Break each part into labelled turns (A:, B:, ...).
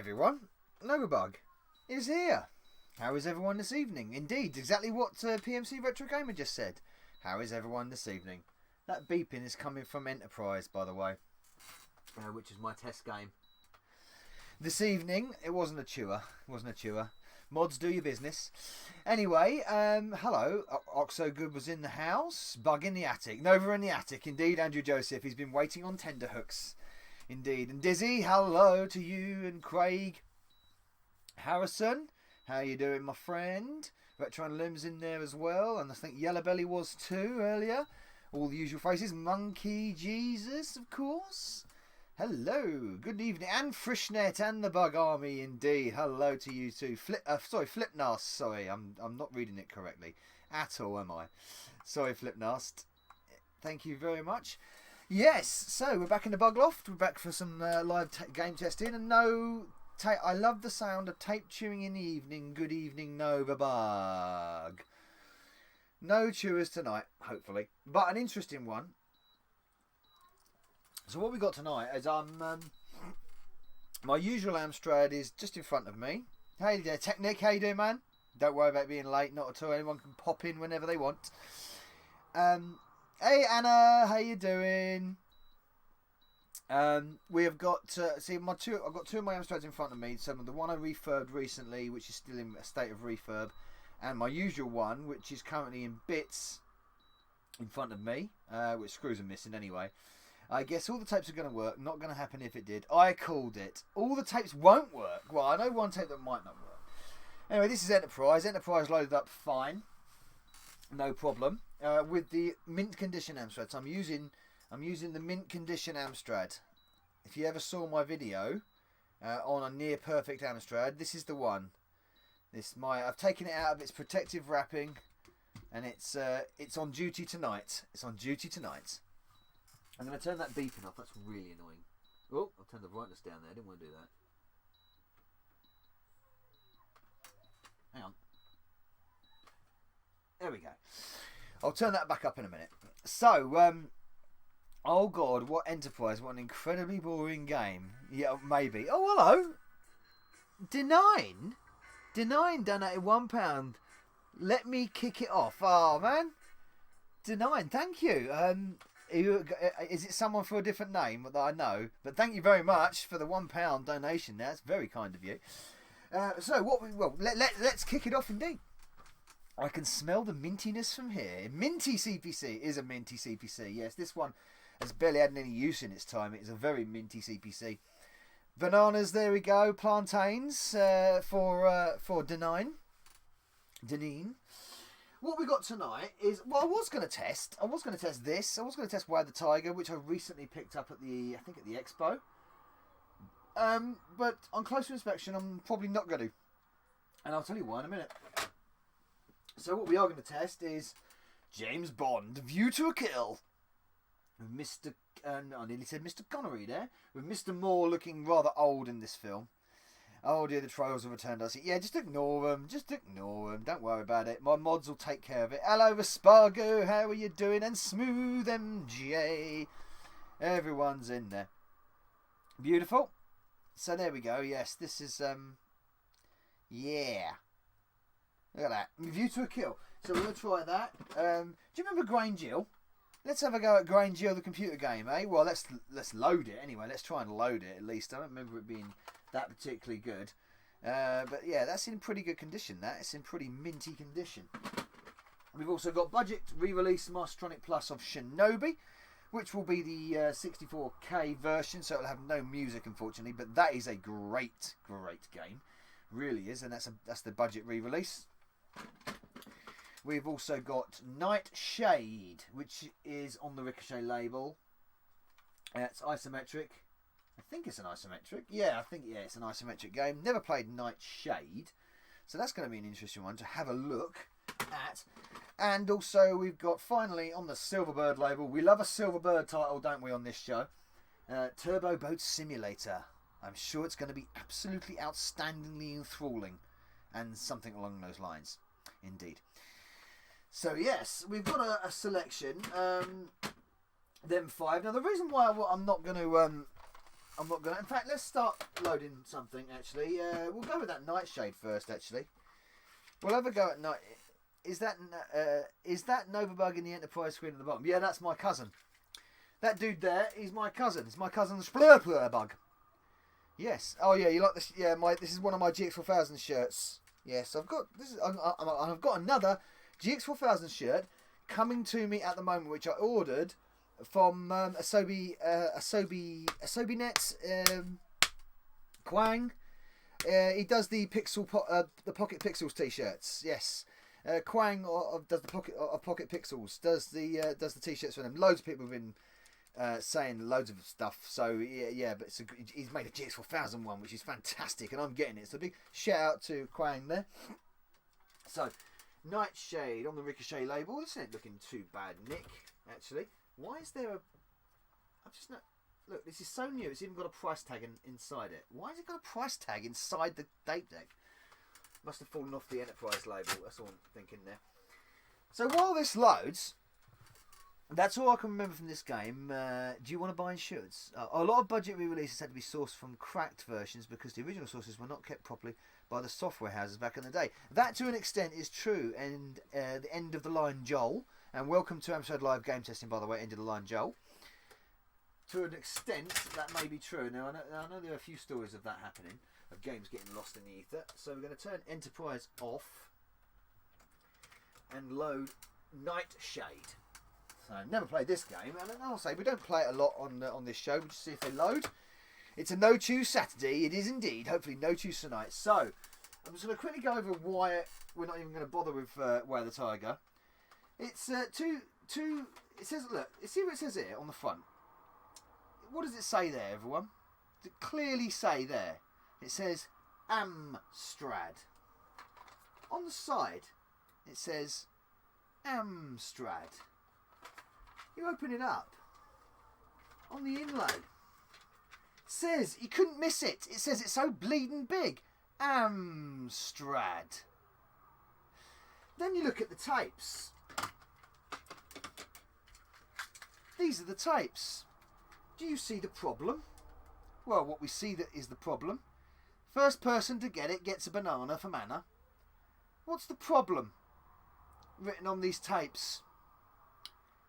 A: everyone, Nobubug is here. How is everyone this evening? Indeed, exactly what PMC Retro Gamer just said. How is everyone this evening? That beeping is coming from Enterprise, by the way, which is my test game. This evening, it wasn't a chewer. Mods, do your business. Anyway, hello. Oxo Good was in the house. Bug in the attic. Nova in the attic. Indeed, Andrew Joseph. He's been waiting on tenterhooks. Indeed. And Dizzy, hello to you and Craig. Harrison, how you doing, my friend? Retron Lim's in there as well. And I think Yellow Belly was too earlier. All the usual faces. Monkey Jesus, of course. Hello, good evening, and Frishnet and the Bug Army, indeed. Hello to you too. Flipnast. Sorry, I'm not reading it correctly at all, am I? Sorry, Flipnast. Thank you very much. Yes, so we're back in the Bug Loft. We're back for some live game testing, and no tape. I love the sound of tape chewing in the evening. Good evening, Nova Bug. No chewers tonight, hopefully, but an interesting one. So what we got tonight is my usual Amstrad is just in front of me. Hey there, Technic, how you doing, man? Don't worry about being late, not at all. Anyone can pop in whenever they want. Hey Anna, how you doing? We have got I've got two of my Amstrads in front of me. So the one I refurbed recently, which is still in a state of refurb, and my usual one, which is currently in bits, in front of me, which screws are missing anyway. I guess all the tapes are going to work. Not going to happen if it did. I called it. All the tapes won't work. Well, I know one tape that might not work. Anyway, this is Enterprise. Enterprise loaded up fine. No problem. With the mint condition Amstrad. So I'm using the mint condition Amstrad. If you ever saw my video on a near perfect Amstrad, this is the one. I've taken it out of its protective wrapping, and it's on duty tonight. It's on duty tonight. I'm going to turn that beeping off. That's really annoying. Oh, I'll turn the brightness down there. I didn't want to do that. Hang on. There we go. I'll turn that back up in a minute. So, oh God, what Enterprise. What an incredibly boring game. Yeah, maybe. Oh, hello. Denine donated £1. Let me kick it off. Oh, man. Denine, thank you. Is it someone for a different name that I know? But thank you very much for the £1 donation. That's very kind of you. Let's kick it off indeed. I can smell the mintiness from here. Minty CPC is a minty CPC. Yes, this one has barely had any use in its time. It's a very minty CPC. Bananas, there we go. Plantains for Denine. What we got tonight is, well, I was going to test this. I was going to test Wag the Tiger, which I recently picked up at the Expo. But on closer inspection, I'm probably not going to. And I'll tell you why in a minute. So what we are going to test is James Bond, View to a Kill. With I nearly said Mr. Connery there. With Mr. Moore looking rather old in this film. Oh dear, the trolls have returned us. Yeah, just ignore them. Don't worry about it. My mods will take care of it. Hello, Vespargo. How are you doing? And Smooth MJ. Everyone's in there. Beautiful. So there we go. Yes, this is, yeah. Look at that. View to a Kill. So we're going to try that. Do you remember Grange Hill? Let's have a go at Grange Hill, the computer game, eh? Well, let's load it anyway. Let's try and load it at least. I don't remember it being that particularly good. But yeah, that's in pretty good condition. It's in pretty minty condition. We've also got budget re-release Mastertronic Plus of Shinobi, which will be the 64K version, so it'll have no music unfortunately, but that is a great game. Really is, and that's the budget re-release. We've also got Nightshade, which is on the Ricochet label. It's isometric. I think it's an isometric. Yeah, it's an isometric game. Never played Nightshade. So that's going to be an interesting one to have a look at. And also we've got, finally, on the Silverbird label. We love a Silverbird title, don't we, on this show? Turbo Boat Simulator. I'm sure it's going to be absolutely outstandingly enthralling. And something along those lines. Indeed. So yes, we've got a selection. Them five. Now the reason why I'm not going to I'm not going to... In fact, let's start loading something, actually. We'll go with that Nightshade first, actually. We'll have a go at night. Is that Novabug in the Enterprise screen at the bottom? Yeah, that's my cousin. That dude there is my cousin. It's my cousin's Bug. Yes. Oh yeah, you like this? Yeah, this is one of my GX4000 shirts. Yes, I've got this. I've got another GX4000 shirt coming to me at the moment, which I ordered from Asobi Nets, Quang. He does the the Pocket Pixels t-shirts. Yes, Quang does the Pocket Pixels. Does the t-shirts for them. Loads of people have been saying loads of stuff. So yeah, but he's made a GX4000 one, which is fantastic, and I'm getting it. So big shout out to Quang there. So Nightshade on the Ricochet label. This ain't looking too bad, Nick. Actually, why is there a? I've just not. Look, this is so new. It's even got a price tag inside it. Why has it got a price tag inside the date deck? Must have fallen off the Enterprise label. That's all I'm thinking there. So while this loads, that's all I can remember from this game. Do you want to buy insurance? A lot of budget re-releases had to be sourced from cracked versions because the original sources were not kept properly by the software houses back in the day. That, to an extent, is true. And the end of the line, Joel. And welcome to Amstrad Live Game Testing, by the way. End of the line, Joel. To an extent, that may be true. Now, I know there are a few stories of that happening, of games getting lost in the ether. So we're going to turn Enterprise off and load Nightshade. So I've never played this game, and I'll say we don't play it a lot on this show. We'll just see if they load. It's a no-choose Saturday. It is indeed. Hopefully no choose tonight. So I'm just going to quickly go over why we're not even going to bother with Way of the Tiger. It's two. It says, look, see what it says here on the front. What does it say there, everyone? Does it clearly say there? It says Amstrad. On the side, it says Amstrad. You open it up. On the inlay, it says, you couldn't miss it. It says it's so bleeding big. Amstrad. Then you look at the tapes. These are the tapes. Do you see the problem? Well, what we see that is the problem. First person to get it gets a banana for mana. What's the problem written on these tapes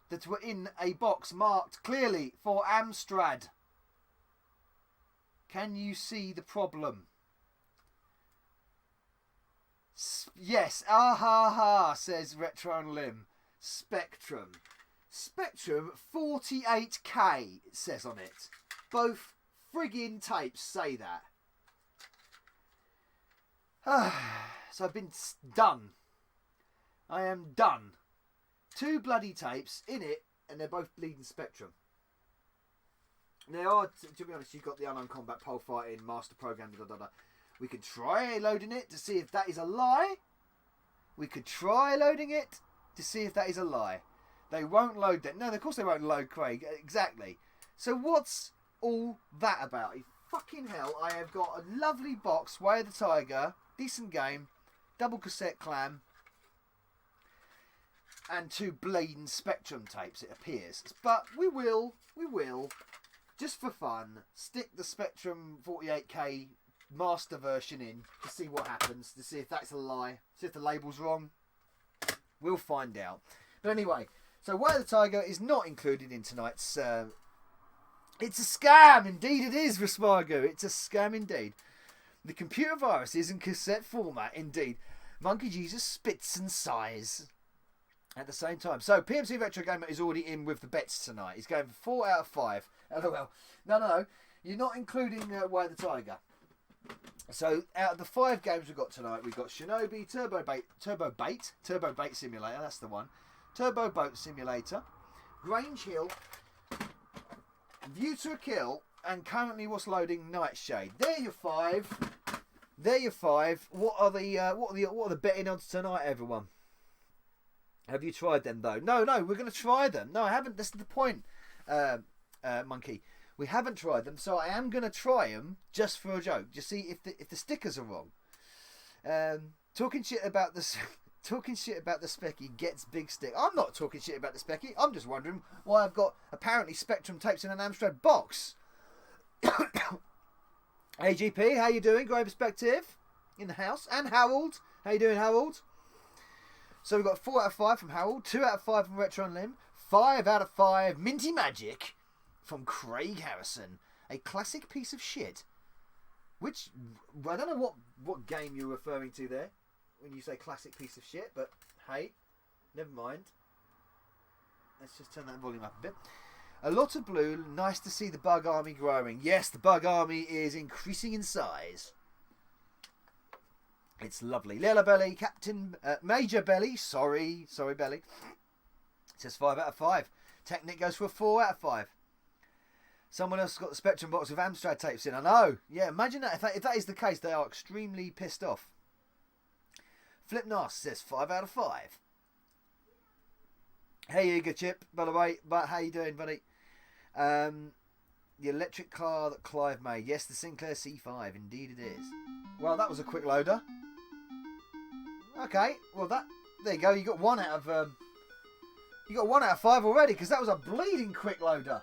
A: that were in a box marked clearly for Amstrad? Can you see the problem? Yes, ah ha ha, says Retro and Lim. Spectrum. Spectrum 48K, it says on it. Both friggin' tapes say that. So I've been done. I am done. 2 bloody tapes in it, and they're both bleeding Spectrum. They are, to be honest, you've got the Unknown Combat Pole Fighting, Master Program, We could try loading it to see if that is a lie. We could try loading it to see if that is a lie. They won't load that. No, of course they won't load, Craig. Exactly. So what's all that about? Fucking hell, I have got a lovely box, Way of the Tiger, decent game, double cassette clam, and 2 bleeding Spectrum tapes, it appears. But we will, just for fun, stick the Spectrum 48K master version in to see what happens, to see if that's a lie, see if the label's wrong. We'll find out. But anyway, so Way of the Tiger is not included in tonight's... it's a scam! Indeed it is, Rasmago. It's a scam indeed. The computer virus is in cassette format, indeed. Monkey Jesus spits and sighs at the same time. So, PMC Retro Gamer is already in with the bets tonight. He's going for 4 out of 5. LOL. No. You're not including Way of the Tiger. So, out of the 5 games we've got tonight, we've got Shinobi, Turbo Bait Simulator, that's the one. Turbo Boat Simulator, Grange Hill, View to a Kill, and currently what's loading, Nightshade. There your 5. What are the betting odds tonight, everyone? Have you tried them though? No, we're going to try them. No, I haven't. This is the point, Monkey. We haven't tried them, so I am going to try them just for a joke. Just see if the stickers are wrong. Talking shit about the Specky gets big stick. I'm not talking shit about the Specky. I'm just wondering why I've got apparently Spectrum tapes in an Amstrad box. AGP, how you doing? Great perspective in the house. And Harold, how you doing, Harold? So we've got 4 out of 5 from Harold, 2 out of 5 from Retro and Lim, 5 out of 5 Minty Magic from Craig Harrison. A classic piece of shit. Which, I don't know what game you're referring to there when you say classic piece of shit, but hey, never mind. Let's just turn that volume up a bit. A lot of blue, nice to see the bug army growing. Yes, the bug army is increasing in size. It's lovely. Lila Belly, Captain Major Belly, sorry Belly. It says 5 out of 5. Technic goes for a 4 out of 5. Someone else got the Spectrum box with Amstrad tapes in. I know. Yeah, imagine that. If that is the case, they are extremely pissed off. Flip Nas says 5 out of 5. Hey, Eager Chip, by the way. But how you doing, buddy? The electric car that Clive made. Yes, the Sinclair C5. Indeed it is. Well, that was a quick loader. Okay. Well, there you go. You got 1 out of you got 1 out of 5 already, because that was a bleeding quick loader.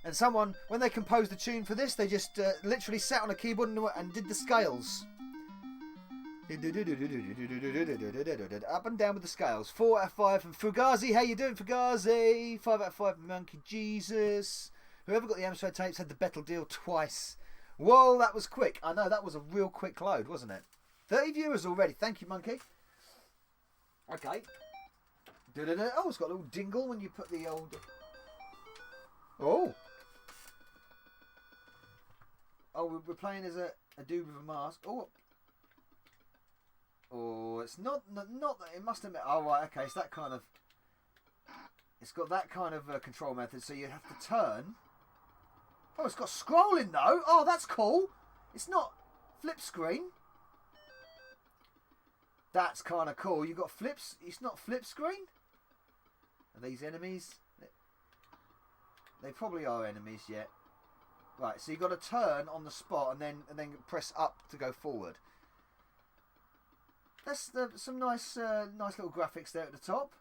A: And someone, when they composed the tune for this, they just literally sat on a keyboard and did the scales. Up and down with the scales. 4 out of 5 from Fugazi. How you doing, Fugazi? 5 out of 5 from Monkey Jesus. Whoever got the Amstrad tapes had the Battle Deal twice. Whoa, that was quick. I know, that was a real quick load, wasn't it? 30 viewers already. Thank you, Monkey. Okay. Oh, it's got a little dingle when you put the old... Oh. Oh, we're playing as a dude with a mask. Oh. Oh, it's not that. It must admit. Oh, right, okay. It's that kind of. It's got that kind of control method, so you have to turn. Oh, it's got scrolling though. Oh, that's cool. It's not flip screen. That's kind of cool. You got flips. It's not flip screen. Are these enemies? They probably are enemies yet. Right, so you got to turn on the spot and then press up to go forward. That's some nice little graphics there at the top.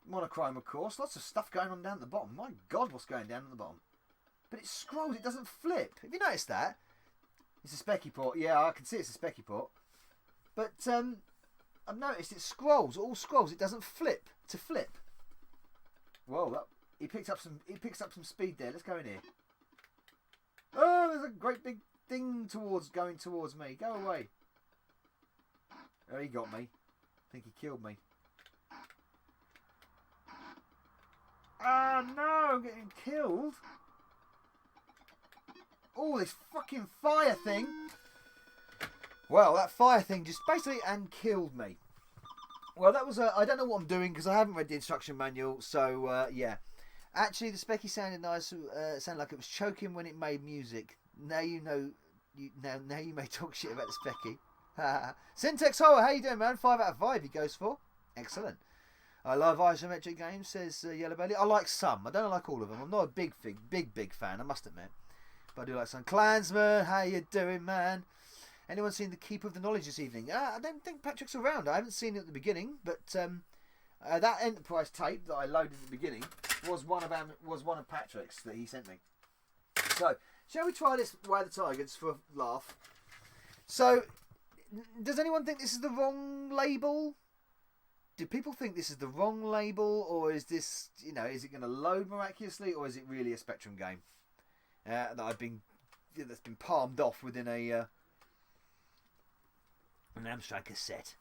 A: Monochrome, of course. Lots of stuff going on down at the bottom. My God, what's going down at the bottom? But it scrolls. It doesn't flip. Have you noticed that? It's a specky port. Yeah, I can see it's a specky port. But I've noticed it scrolls. It all scrolls. It doesn't flip to flip. Whoa, he picks up some speed there. Let's go in here. Oh, there's a great big thing going towards me. Go away. Oh, he got me. I think he killed me. Ah, no, I'm getting killed. Oh, this fucking fire thing. Well, that fire thing just basically killed me. Well, that was I don't know what I'm doing because I haven't read the instruction manual. So yeah, actually the specky sounded nice. Sounded like it was choking when it made music. Now you know. Now you may talk shit about the specky. Syntax Horror, how you doing, man? 5 out of 5 he goes for. Excellent. I love isometric games, says Yellow Belly. I like some. I don't like all of them. I'm not a big fan, I must admit. But I do like some. Clansman, how you doing, man? Anyone seen the Keeper of the Knowledge this evening? I don't think Patrick's around. I haven't seen it at the beginning, but that Enterprise tape that I loaded at the beginning was one of Patrick's that he sent me. So, shall we try this Way of the Tiger just for a laugh? So, does anyone think this is the wrong label? Do people think this is the wrong label, or is this, is it going to load miraculously, or is it really a Spectrum game that's been palmed off within an Amstrad cassette?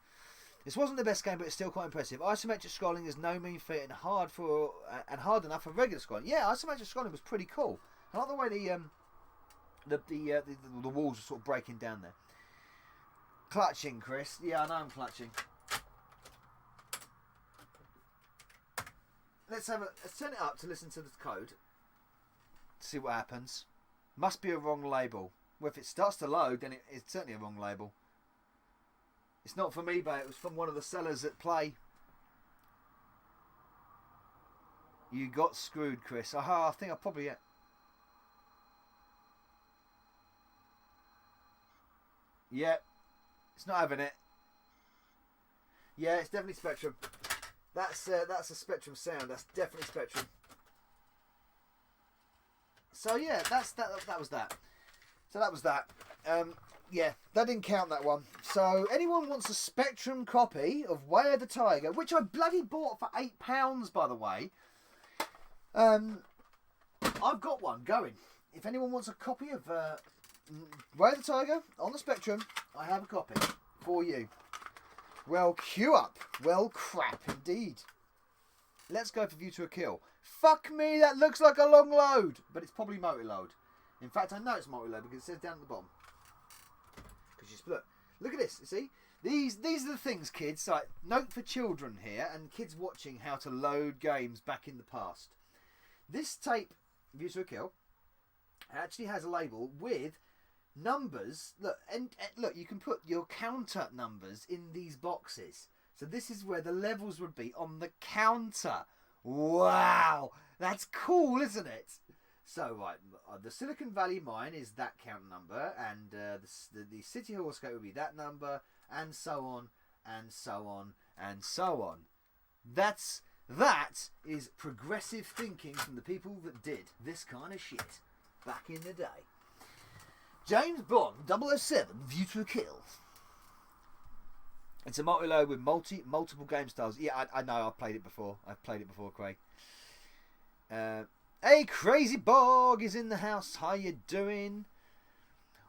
A: This wasn't the best game, but it's still quite impressive. Isometric scrolling is no mean feat and hard enough for regular scrolling. Yeah, isometric scrolling was pretty cool. I like the way the walls are sort of breaking down there. Clutching, Chris. Yeah, I know I'm clutching. Let's turn it up to listen to the code. See what happens. Must be a wrong label. Well, if it starts to load, then it's certainly a wrong label. It's not from eBay. It was from one of the sellers at Play. You got screwed, Chris. I think I probably... Yeah. It's not having it. Yeah, it's definitely Spectrum. That's a Spectrum sound. That's definitely Spectrum. So yeah, that was that. So that was that. Yeah, that didn't count, that one. So anyone wants a Spectrum copy of Way of the Tiger, which I bloody bought for £8, by the way. I've got one going. If anyone wants a copy of Way of the Tiger on the Spectrum, I have a copy for you. Well, queue up. Well, crap indeed. Let's go for View to a Kill. Fuck me, that looks like a long load. But it's probably multi-load. In fact, I know it's multi-load because it says down at the bottom. Because you split. Look at this, you see? These are the things, kids. Like, note for children here and kids watching how to load games back in the past. This tape, View to a Kill, actually has a label with numbers. Look, and look, you can put your counter numbers in these boxes. So this is where the levels would be on the counter. Wow, that's cool, isn't it? So right, the Silicon Valley mine is that count number, and the City Hall Escape would be that number, and so on, and so on, and so on. That is progressive thinking from the people that did this kind of shit back in the day. James Bond 007 View to a Kill. It's a multi-load with multiple game styles. Yeah, I know. I've played it before. Craig. Hey, Crazy Bog is in the house. How you doing?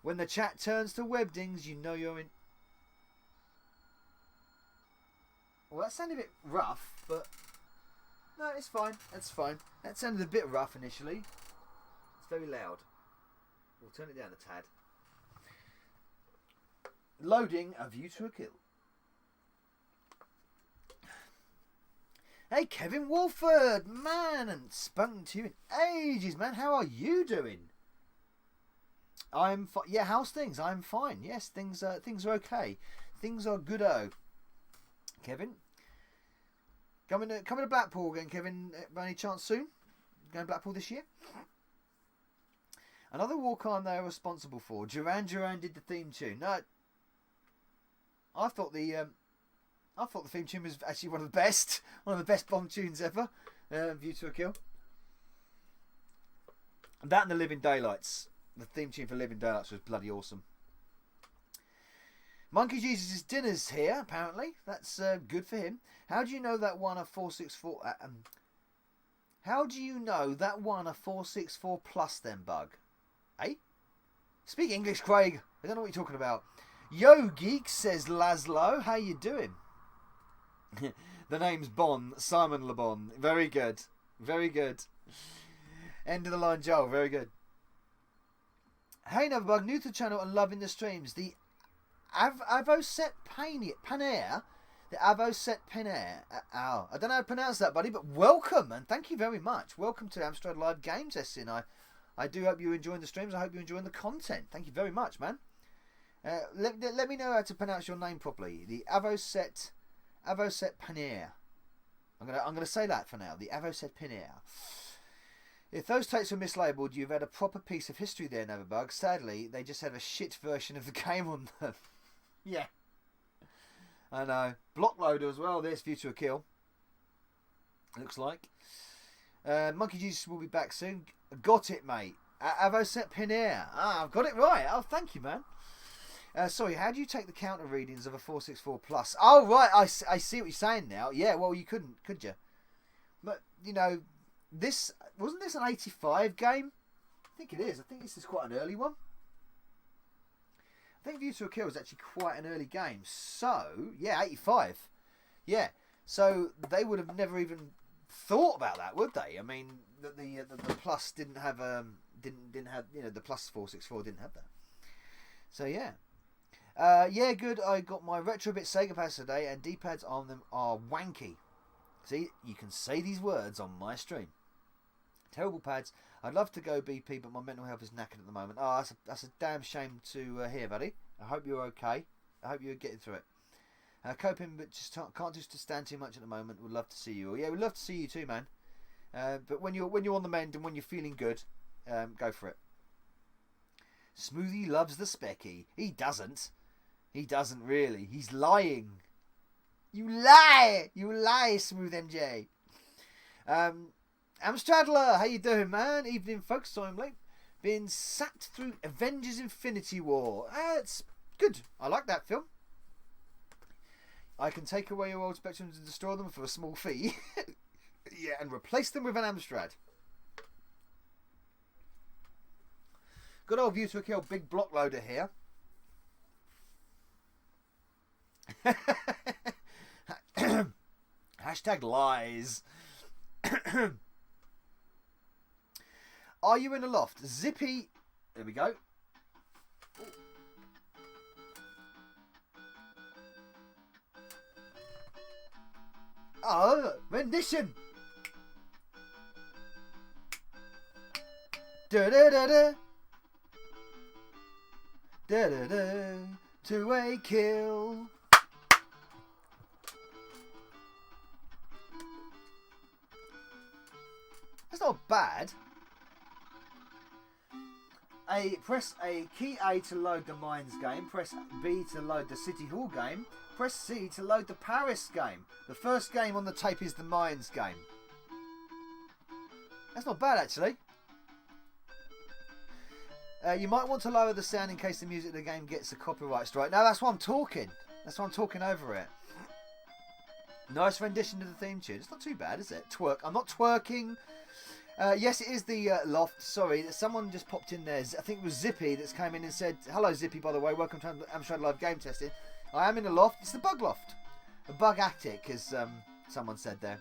A: When the chat turns to webdings, you know you're in. Well, that sounded a bit rough, but no, it's fine. That's fine. That sounded a bit rough initially. It's very loud. We'll turn it down a tad. Loading a View to a Kill. Hey, Kevin Wolford, man, and spoken to you in ages, man. How are you doing? Yeah, how's things? I'm fine. Yes, things are okay. Things are good-o. Kevin, coming to Blackpool again, Kevin. By any chance soon? Going to Blackpool this year? Another walk-on they are responsible for. Duran Duran did the theme tune. No, I thought the theme tune was actually one of the best Bond tunes ever. View to a Kill. That and the Living Daylights. The theme tune for Living Daylights was bloody awesome. Monkey Jesus' dinner's here, apparently. That's good for him. How do you know that won a 464? How do you know that won a 464 plus then, Bug? Eh? Speak English, Craig. I don't know what you're talking about. Yo, Geek, says Laszlo. How you doing? The name's Bon. Simon Le Bon. Very good. Very good. End of the line, Joel. Very good. Hey, Neverbug. New to the channel and loving the streams. The Avoset Panair. The Avoset Panair. I don't know how to pronounce that, buddy, but welcome and thank you very much. Welcome to Amstrad Live Games, Essin. I do hope you're enjoying the streams. I hope you're enjoying the content. Thank you very much, man. Let me know how to pronounce your name properly. The Avoset Panair. I'm gonna say that for now. The Avoset Panair. If those tapes were mislabeled, you've had a proper piece of history there, Neverbug. Sadly, they just have a shit version of the game on them. Yeah. I know. Block loader as well. There's View to a Kill. Looks like. Monkey Jesus will be back soon. Got it, mate. Avoset Panair. I've got it right. Oh, thank you, man. Sorry, how do you take the counter readings of a 464 plus? Oh, right. I see what you're saying now. Yeah, well, you couldn't, could you? But, you know, wasn't this an 85 game? I think it is. I think this is quite an early one. I think View to a Kill is actually quite an early game. So, yeah, 85. Yeah. So, they would have never even thought about that, would they? I mean, the plus didn't have, didn't have, you know, the plus 464 didn't have that. So, yeah. Yeah, good. I got my Retrobit Sega pads today, and D-pads on them are wanky. See, you can say these words on my stream. Terrible pads. I'd love to go BP, but my mental health is knackered at the moment. Oh, that's a damn shame to hear, buddy. I hope you're okay. I hope you're getting through it. Coping, but just can't just stand too much at the moment. Would love to see you. Yeah, we'd love to see you too, man. But when you're on the mend and when you're feeling good, go for it. Smoothie loves the Specky. He doesn't. He doesn't really. He's lying. You lie! You lie, Smooth MJ. Amstradler, how you doing, man? Evening, folks. Sorry I'm late. being sacked through Avengers Infinity War. It's good. I like that film. I can take away your old Spectrums and destroy them for a small fee. Yeah, and replace them with an Amstrad. Good old View to a Kill, big block loader here. Hashtag lies. Are you in a loft? Zippy. There we go. Oh, rendition. Da da da da. Da da da. To a kill. That's not bad. Press key A to load the Mines game. Press B to load the City Hall game. Press C to load the Paris game. The first game on the tape is the Mines game. That's not bad, actually. You might want to lower the sound in case the music of the game gets a copyright strike. No, that's why I'm talking. That's why I'm talking over it. Nice rendition of the theme tune. It's not too bad, is it? Twerk. I'm not twerking. Yes, it is the loft. Sorry, someone just popped in there. I think it was Zippy that's came in and said, hello Zippy, by the way, welcome to Amstrad Live Game Testing. I am in the loft. It's the bug loft. The bug attic, as someone said there.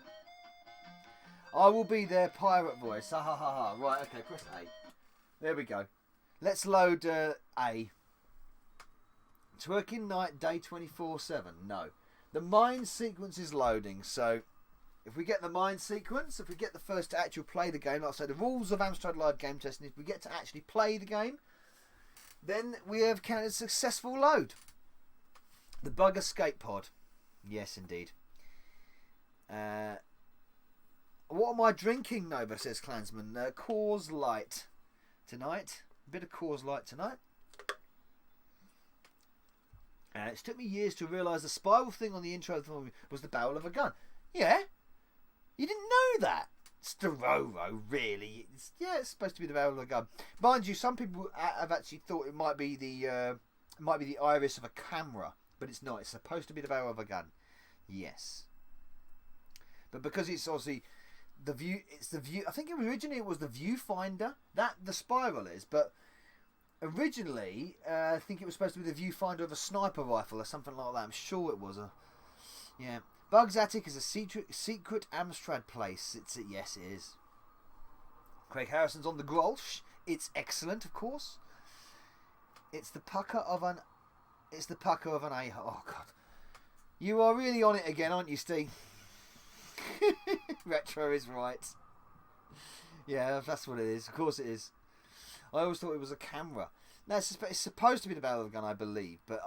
A: I will be their pirate voice. Ha ha ha ha. Right, okay, press A. There we go. Let's load A. Twerking night, day 24/7. No. The mine sequence is loading, so if we get the mine sequence, if we get the first to actually play the game, like I say, the rules of Amstrad Live Game Testing, if we get to actually play the game, then we have counted a successful load. The bug escape pod. Yes, indeed. What am I drinking, Nova, says Clansman? Coors Light tonight. A bit of Coors Light tonight. It took me years to realise the spiral thing on the intro of the film was the barrel of a gun. Yeah? You didn't know that? It's the Roro, really. It's supposed to be the barrel of a gun. Mind you, some people have actually thought it might be the iris of a camera, but it's not. It's supposed to be the barrel of a gun. Yes. But because it's obviously the view, it's the view. I think originally it was the viewfinder that the spiral is, but originally I think it was supposed to be the viewfinder of a sniper rifle or something like that. I'm sure it was yeah. Bug's Attic is a secret Amstrad place. Yes, it is. Craig Harrison's on the Grolsch. It's excellent, of course. It's the pucker of an a. Oh God, you are really on it again, aren't you, Steve? Retro is right. Yeah, that's what it is. Of course it is. I always thought it was a camera. No, it's supposed to be the barrel of a gun, I believe. But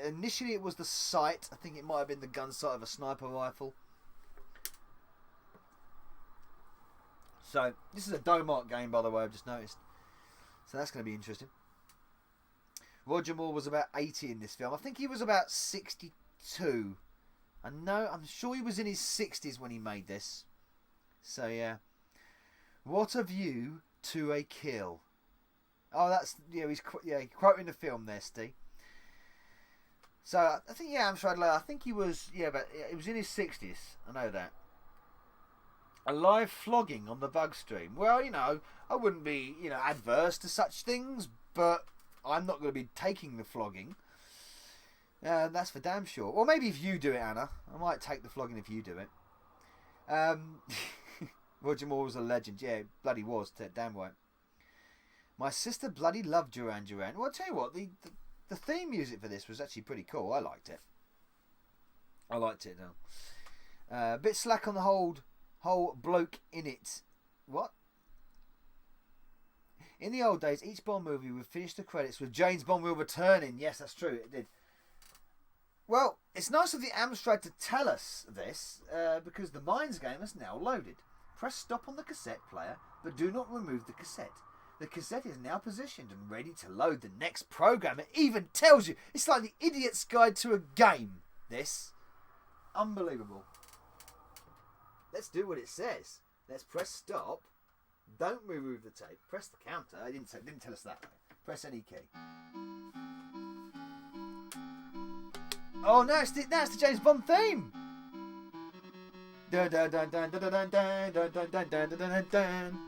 A: initially it was the sight. I think it might have been the gun sight of a sniper rifle. So, this is a Domark game, by the way, I've just noticed. So that's going to be interesting. Roger Moore was about 80 in this film. I think he was about 62. I'm sure he was in his 60s when he made this. So, yeah. What a view to a kill. Oh, he's quoting the film there, Steve. So I think Amstrad. I think he was but he was in his 60s. I know that. A live flogging on the bug stream. Well, I wouldn't be adverse to such things, but I'm not going to be taking the flogging. That's for damn sure. Or maybe if you do it, Anna, I might take the flogging if you do it. Roger Moore was a legend. Yeah, bloody was. Damn right. My sister bloody loved Duran Duran. Well, I'll tell you what, the theme music for this was actually pretty cool. I liked it. Now. A bit slack on the whole bloke in it. What? In the old days, each Bond movie would finish the credits with James Bond will returning. Yes, that's true. It did. Well, it's nice of the Amstrad to tell us this, because the Mines game is now loaded. Press stop on the cassette player, but do not remove the cassette. The cassette is now positioned and ready to load the next program. It even tells you. It's like the idiot's guide to a game, this. Unbelievable. Let's do what it says. Let's press stop. Don't remove the tape. Press the counter. It didn't tell us that. Press any key. Oh, now it's the James Bond theme. Dun dun dun dun dun dun dun dun dun dun dun dun dun.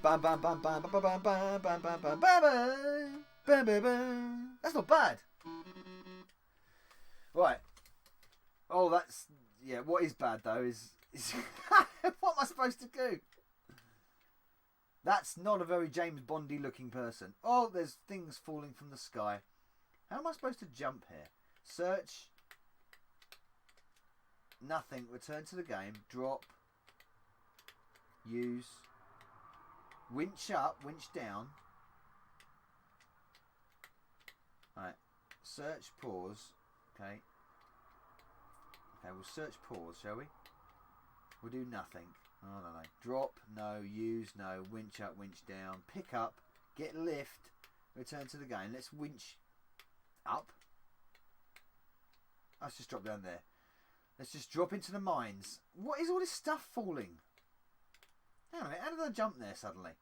A: Bam bam bam bam bam bam bam bam bam bam bam bam bam. That's not bad. Right. Oh, that's What is bad though is what am I supposed to do? That's not a very James Bondy looking person. Oh, there's things falling from the sky. How am I supposed to jump here? Search. Nothing. Return to the game. Drop. Use. Winch up. Winch down. Alright. Search. Pause. Okay. Okay, we'll search pause, shall we? We'll do nothing. I don't know. Drop. No. Use. No. Winch up. Winch down. Pick up. Get lift. Return to the game. Let's winch up. Let's just drop down there. Let's just drop into the mines. What is all this stuff falling? Hang on a minute, how did I jump there suddenly?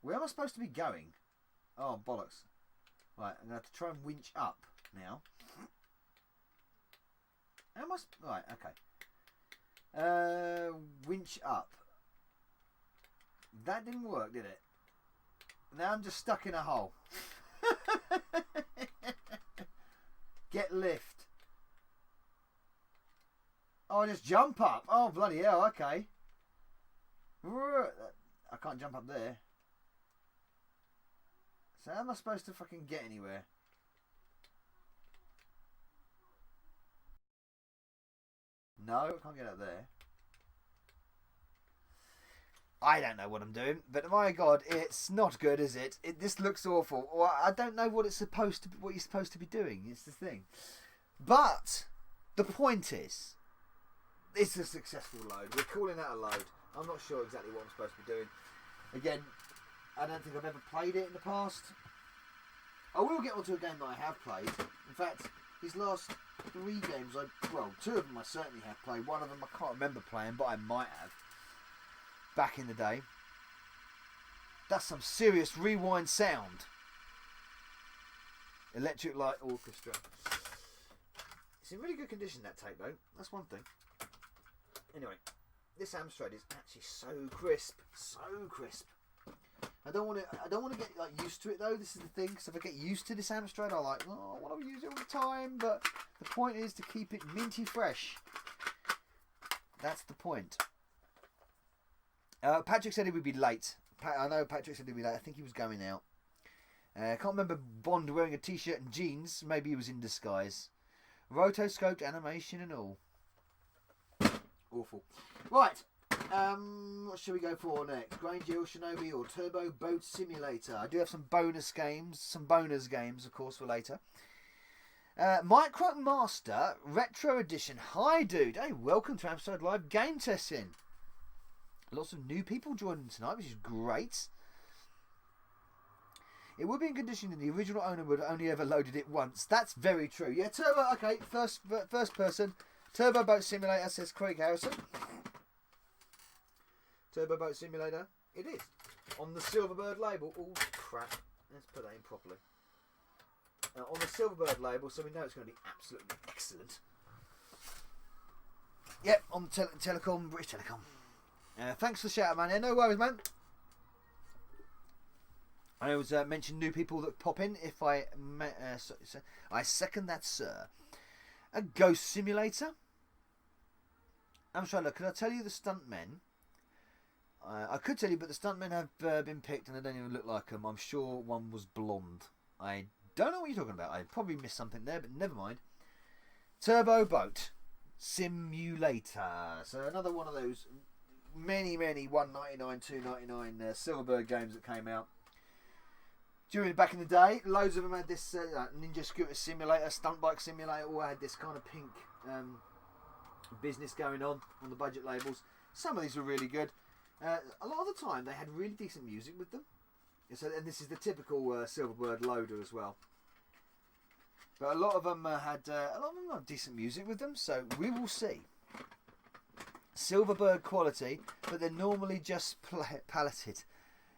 A: Where am I supposed to be going? Oh, bollocks. Right, I'm going to have to try and winch up now. How am I... Right, okay. Winch up. That didn't work, did it? Now I'm just stuck in a hole. Get lift. Oh, just jump up. Oh, bloody hell, okay. I can't jump up there. So how am I supposed to fucking get anywhere? No, I can't get up there. I don't know what I'm doing, but my God, it's not good, is it? This looks awful. Well, I don't know what you're supposed to be doing. It's the thing. But the point is, it's a successful load. We're calling that a load. I'm not sure exactly what I'm supposed to be doing. Again, I don't think I've ever played it in the past. I will get onto a game that I have played. In fact, these last 3 games, 2 of them I certainly have played. One of them I can't remember playing, but I might have. Back in the day. That's some serious rewind sound. Electric Light Orchestra. It's in really good condition, that tape, though. That's one thing. Anyway, this Amstrad is actually so crisp. So crisp. I don't want to get used to it though. This is the thing. So if I get used to this Amstrad, I want to use it all the time. But the point is to keep it minty fresh. That's the point. Patrick said he would be late. I know Patrick said he'd be late. I think he was going out. I can't remember Bond wearing a t-shirt and jeans. Maybe he was in disguise. Rotoscoped animation and all. Awful. Right. What should we go for next? Grange Hill, Shinobi, or Turbo Boat Simulator? I do have some bonus games, of course, for later. Micromaster Retro Edition. Hi, dude. Hey, welcome to Amstrad Live Game Testing. Lots of new people joining tonight, which is great. It would be in condition that the original owner would have only ever loaded it once. That's very true. Yeah, Turbo. Okay, first person. Turbo Boat Simulator, says Craig Harrison. Turbo Boat Simulator. It is. On the Silverbird label. Oh, crap. Let's put that in properly. On the Silverbird label, so we know it's going to be absolutely excellent. Yep, on the Telecom, British Telecom. Thanks for the shout out, man. Yeah, no worries, man. I always mention new people that pop in. If I second that, sir. A Ghost Simulator. I'm trying to look. Can I tell you the stuntmen? I could tell you, but the stuntmen have been picked and they don't even look like them. I'm sure one was blonde. I don't know what you're talking about. I probably missed something there, but never mind. Turbo Boat Simulator. So another one of those many $1.99, $2.99 Silverbird games that came out back in the day. Loads of them had this Ninja Scooter Simulator, Stunt Bike Simulator, all had this kind of pink business going on the budget labels. Some of these were really good. A lot of the time they had really decent music with them. And this is the typical Silverbird loader as well. But a lot of them had decent music with them, so we will see. Silverbird quality, but they're normally just paletted.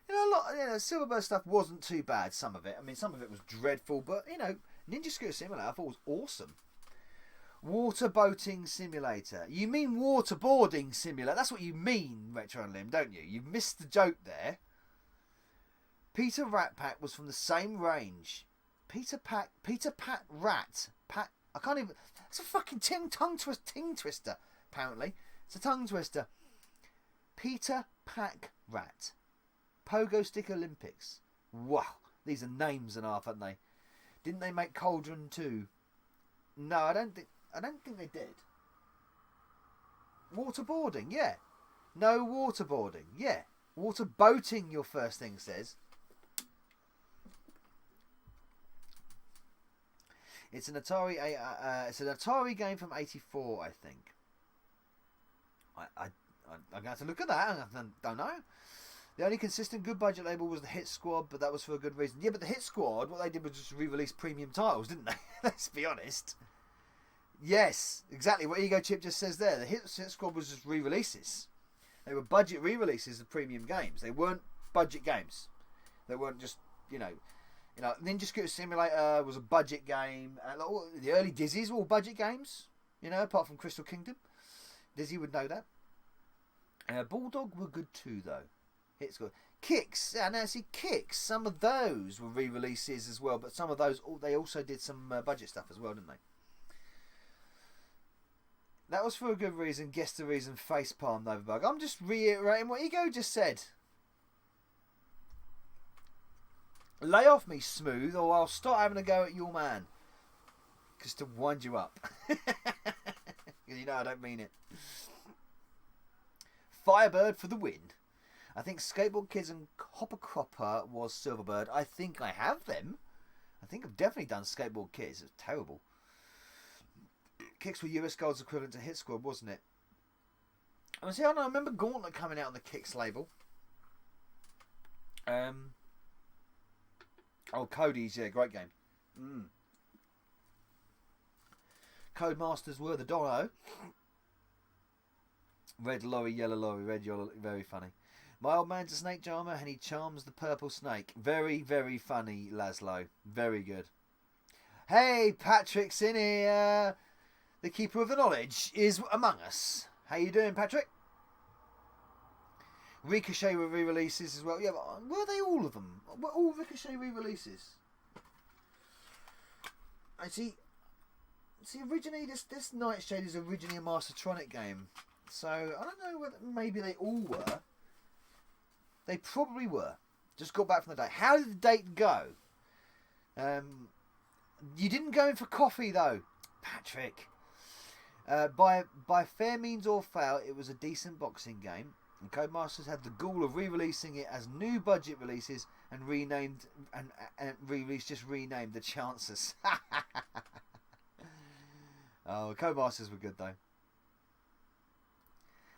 A: Silverbird stuff wasn't too bad. Some of it, some of it was dreadful, but Ninja Scooter Simulator I thought was awesome. Water boating simulator. You mean waterboarding simulator? That's what you mean, Retro and Lim, don't you? You've missed the joke there. Peter Rat Pack was from the same range. Peter Pat Rat Pack. I can't even. It's a fucking tongue twister. Apparently, it's a tongue twister. Peter Pack Rat. Pogo Stick Olympics. Wow, these are names and half, aren't they? Didn't they make Cauldron 2? No, I don't think they did. Waterboarding, yeah. No waterboarding, yeah. Water boating, your first thing says. It's an Atari game from '84, I think. I'm going to have to look at that. I don't know. The only consistent good budget label was the Hit Squad, but that was for a good reason. Yeah, but the Hit Squad, what they did was just re-release premium titles, didn't they? Let's be honest. Yes, exactly what Ego Chip just says there. The Hit Squad was just re-releases. They were budget re-releases of premium games. They weren't budget games. They weren't just, Ninja Scooter Simulator was a budget game. The early Dizzies were all budget games, apart from Crystal Kingdom. Dizzy would know that. Bulldog were good too, though. Hits good. Kicks, Kicks. Some of those were re-releases as well, but some of those they also did some budget stuff as well, didn't they? That was for a good reason. Guess the reason. Facepalm Novabug. I'm just reiterating what Ego just said. Lay off me, Smooth, or I'll start having a go at your man. Just to wind you up. I don't mean it. Firebird for the win. I think Skateboard Kids and Hopper Cropper was Silverbird. I think I have them. I think I've definitely done Skateboard Kids. It's terrible. Kicks were US Gold's equivalent to Hit Squad, wasn't it? I remember Gauntlet coming out on the Kicks label. Cody's, yeah, great game. Codemasters were the Dono. Red lorry, yellow lorry, red yellow, very funny. My old man's a snake charmer and he charms the purple snake. Very, very funny, Laszlo. Very good. Hey, Patrick's in here. The keeper of the knowledge is among us. How you doing, Patrick? Ricochet were re-releases as well. Yeah, but were they all of them? Were all Ricochet re-releases? I see. Originally, this Nightshade is originally a Mastertronic game. So, I don't know whether maybe they all were. They probably were. Just got back from the date. How did the date go? You didn't go in for coffee, though, Patrick. By fair means or foul, it was a decent boxing game. And Codemasters had the gall of re-releasing it as new budget releases and renamed the chances. Oh, Codemasters were good though.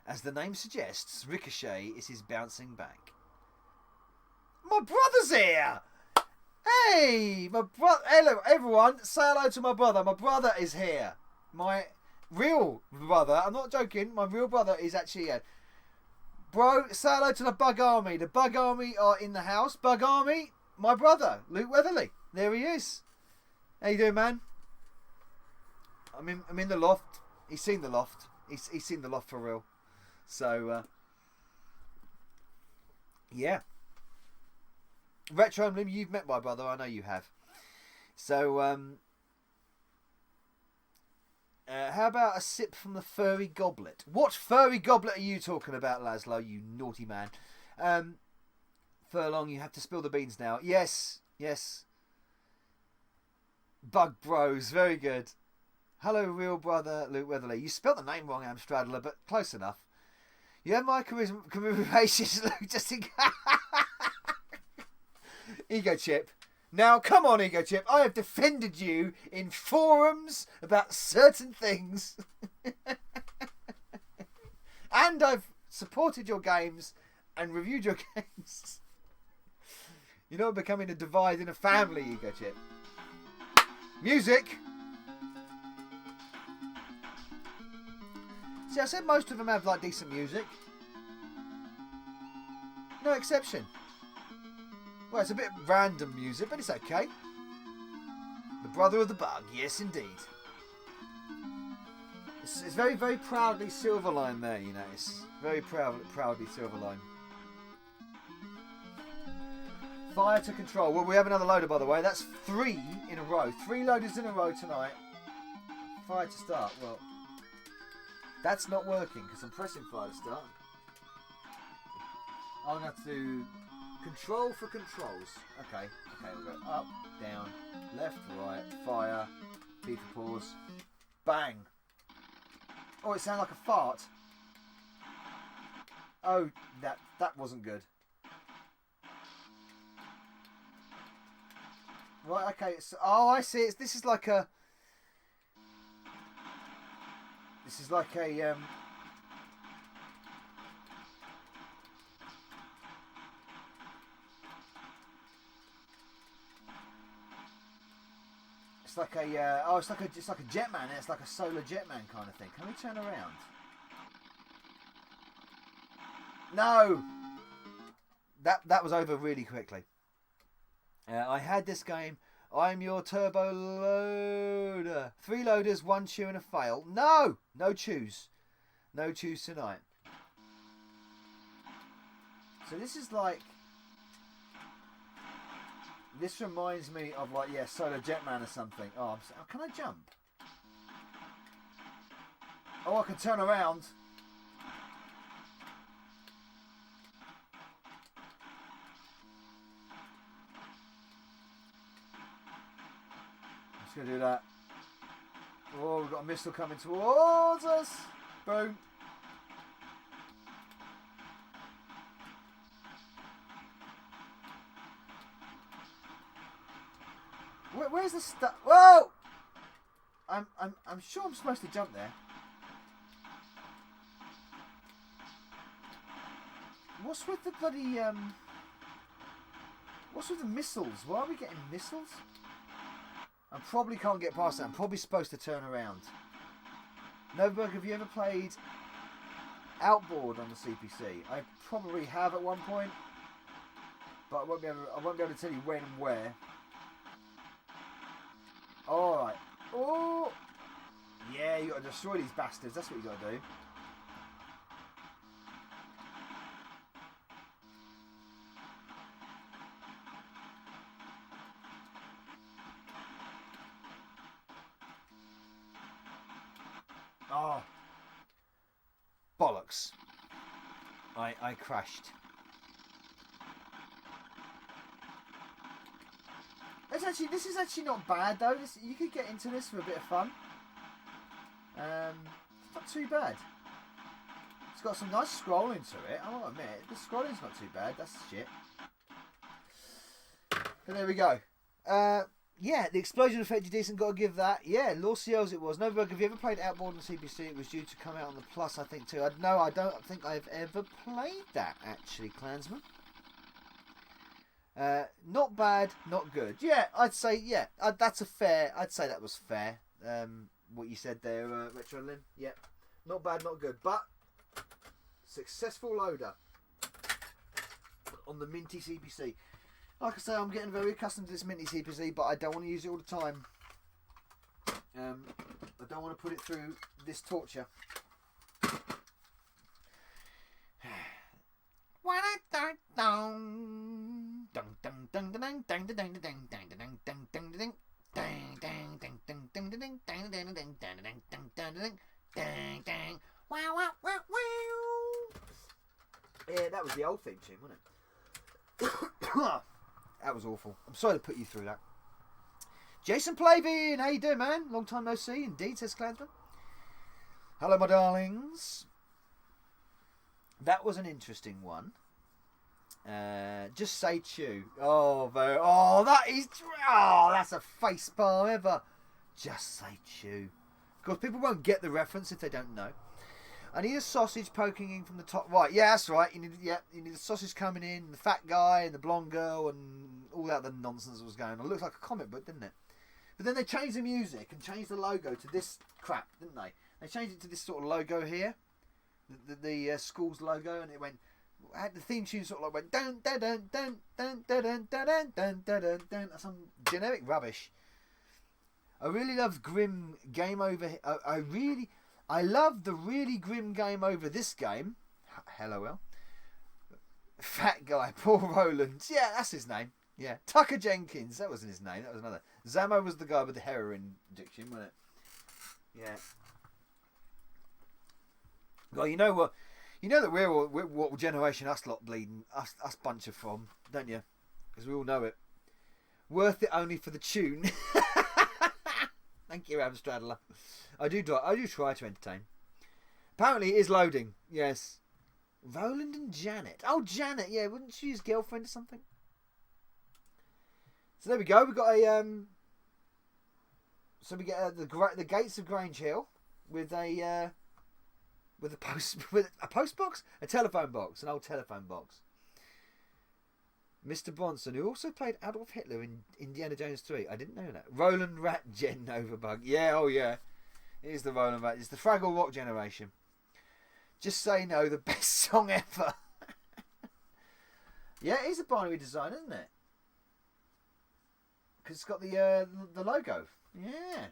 A: As the name suggests, Ricochet is his bouncing back. My brother's here! Hey! Hello everyone, say hello to my brother. My brother is here. My real brother, I'm not joking, my real brother is actually here. Bro, say hello to the Bug Army. The Bug Army are in the house. Bug Army, my brother, Luke Weatherly. There he is. How you doing, man? I'm in the loft. He's seen the loft. He's seen the loft for real. So, yeah. Retro and Lim, you've met my brother. I know you have. So, how about a sip from the furry goblet? What furry goblet are you talking about, Laszlo, you naughty man? Furlong, you have to spill the beans now. Yes. Bug Bros, very good. Hello, real brother, Luke Weatherly. You spelt the name wrong, Amstradler, but close enough. You have my commemorations, Luke, just in Ego Chip. Now, come on, Ego Chip. I have defended you in forums about certain things. And I've supported your games and reviewed your games. You're not becoming a divide in a family, Ego Chip. Music! Yeah, I said most of them have like decent music. No exception. Well, it's a bit random music, but it's okay. The brother of the bug, yes indeed. It's very, very proudly Silverline there, you notice. Very proudly Silverline. Fire to control. Well, we have another loader, by the way. That's 3 in a row. 3 loaders in a row tonight. Fire to start. Well, that's not working because I'm pressing fire to start. I'm going to have to do control for controls. Okay, we'll go up, down, left, right, fire, B for pause, bang. Oh, it sounded like a fart. Oh, that wasn't good. Right, okay. Oh, I see. This is like a. This is like a. It's like a. Oh, it's like a Jetman. It's like a solar Jetman kind of thing. Can we turn around? No. That was over really quickly. I had this game. I'm your turbo loader. 3 loaders, 1 chew and a fail. No! No chews. No chews tonight. So this is like... This reminds me of like, yeah, Solar Jetman or something. Oh, can I jump? Oh, I can turn around. Just gonna do that. Oh, we've got a missile coming towards us. Boom. Where's the stuff? Whoa! I'm sure I'm supposed to jump there. What's with the bloody What's with the missiles? Why are we getting missiles? I probably can't get past that. I'm probably supposed to turn around. Novaberg, have you ever played Outboard on the CPC? I probably have at one point, but I won't be able to tell you when and where. Alright. Oh! Yeah, you got to destroy these bastards. That's what you got to do. Oh. Bollocks. I crashed. This is actually not bad though. You could get into this for a bit of fun. It's not too bad. It's got some nice scrolling to it. I'll admit, the scrolling's not too bad. That's shit. But there we go. Yeah, the explosion effect is decent. Got to give that. Yeah, Lorcios it was. Novaberg, have you ever played Outboard on CPC? It was due to come out on the Plus, I think too. No, I don't think I've ever played that actually, Clansman. Not bad, not good. Yeah, I'd say, yeah, that's a fair, I'd say that was fair. What you said there, Retro Lynn. Yeah, not bad, not good. But, successful loader on the Minty CPC. Like I say, I'm getting very accustomed to this Minty CPC, but I don't want to use it all the time. I don't want to put it through this torture. Yeah, that was the old theme tune, wasn't it? That was awful. I'm sorry to put you through that. Jason Plavin, how you doing, man? Long time no see, indeed, says Clansman. Hello, my darlings. That was an interesting one. Just say chew. Oh, that's a face palm ever. Just say chew. Because people won't get the reference if they don't know. I need a sausage poking in from the top right. Yeah, that's right. You need a sausage coming in, the fat guy and the blonde girl and all that other nonsense that was going on. It looked like a comic book, didn't it? But then they changed the music and changed the logo to this crap, didn't they? They changed it to this sort of logo here. the school's logo, and it went. Had the theme tune sort of like went dun dun dun dun dun dun dun dun dun dun dun dun. Some generic rubbish. I really love grim game over. I love the really grim game over this game. LOL. Fat guy, poor Roland. Yeah, that's his name. Yeah, Tucker Jenkins. That wasn't his name. That was another. Zamo was the guy with the heroin addiction, wasn't it? Yeah. Well, you know what? You know that we're what generation us lot bleeding, us bunch are from, don't you? Because we all know it. Worth it only for the tune. Thank you, Amstrad. I do try to entertain. Apparently, it is loading. Yes. Roland and Janet. Oh, Janet. Yeah, wouldn't she his girlfriend or something? So there we go. We got a So we get the gates of Grange Hill with a post box, a telephone box, an old telephone box. Mr. Bronson, who also played Adolf Hitler in Indiana Jones 3. I didn't know that. Roland Rat Gen Novabug. Yeah, oh yeah. It is the Roland Rat. It's the Fraggle Rock generation. Just Say No, the best song ever. Yeah, it is a binary design, isn't it? Because it's got the logo. Yeah.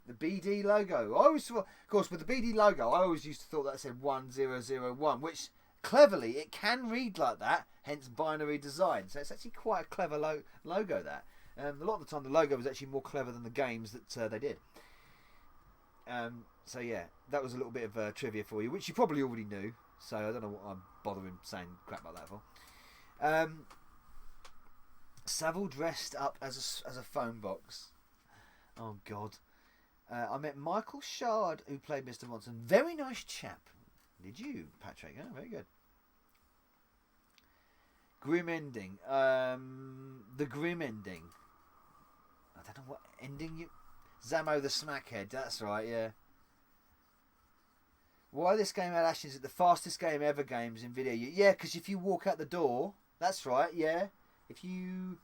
A: The BD logo. I always thought, of course, with the BD logo, I always used to thought that said 1001, which cleverly it can read like that, hence binary design. So it's actually quite a clever logo. That a lot of the time the logo was actually more clever than the games that they did. So yeah, that was a little bit of trivia for you, which you probably already knew. So I don't know what I'm bothering saying crap like that for. Savile dressed up as a phone box. Oh God. I met Michael Shard, who played Mr. Monson. Very nice chap. Did you, Patrick? Oh, very good. Grim ending. The grim ending. I don't know what ending you... Zamo the Smackhead. That's right, yeah. Why this game had Ashton is it the fastest game ever games in video? Yeah, because if you walk out the door... That's right, yeah. If you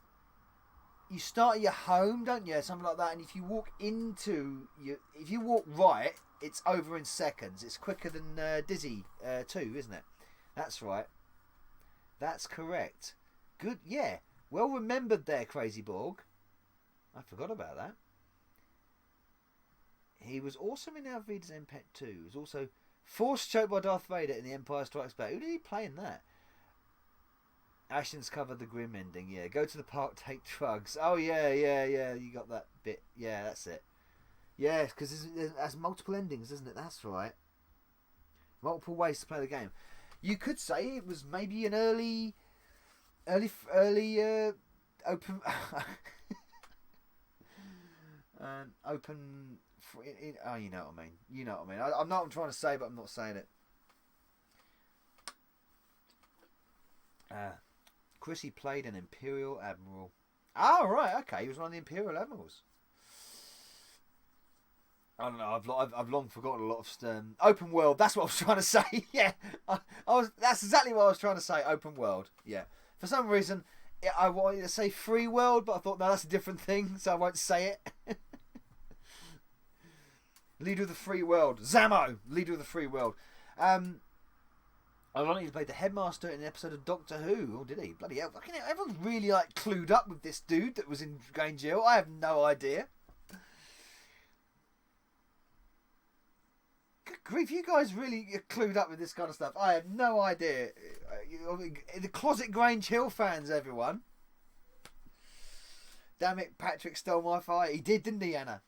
A: start at your home, don't you? Something like that. And if you walk if you walk right, it's over in seconds. It's quicker than Dizzy 2, isn't it? That's right. That's correct. Good, yeah. Well remembered there, Crazy Borg. I forgot about that. He was awesome in Alvida's Pet 2. He was also force choked by Darth Vader in The Empire Strikes Back. Who did he play in that? Ashton's covered the grim ending, yeah. Go to the park, take drugs. Oh, yeah. You got that bit. Yeah, that's it. Yeah, because it has multiple endings, isn't it? That's right. Multiple ways to play the game. You could say it was maybe an early open... open... Oh, you know what I mean. You know what I mean. I'm not trying to say, but I'm not saying it. Chrissy played an Imperial Admiral. Oh, right, okay. He was one of the Imperial Admirals. I don't know. I've long forgotten a lot of open world. That's what I was trying to say. Yeah, that's exactly what I was trying to say. Open world. Yeah. For some reason, I wanted to say free world, but I thought no, that's a different thing, so I won't say it. Leader of the free world, Zamo. Leader of the free world. Ironically, he played the headmaster in an episode of Doctor Who. Oh, did he? Bloody hell! Fucking hell, everyone's really like clued up with this dude that was in Grange Hill. I have no idea. Good grief, you guys really are clued up with this kind of stuff. I have no idea. The closet Grange Hill fans, everyone. Damn it, Patrick stole my fire. He did, didn't he, Anna?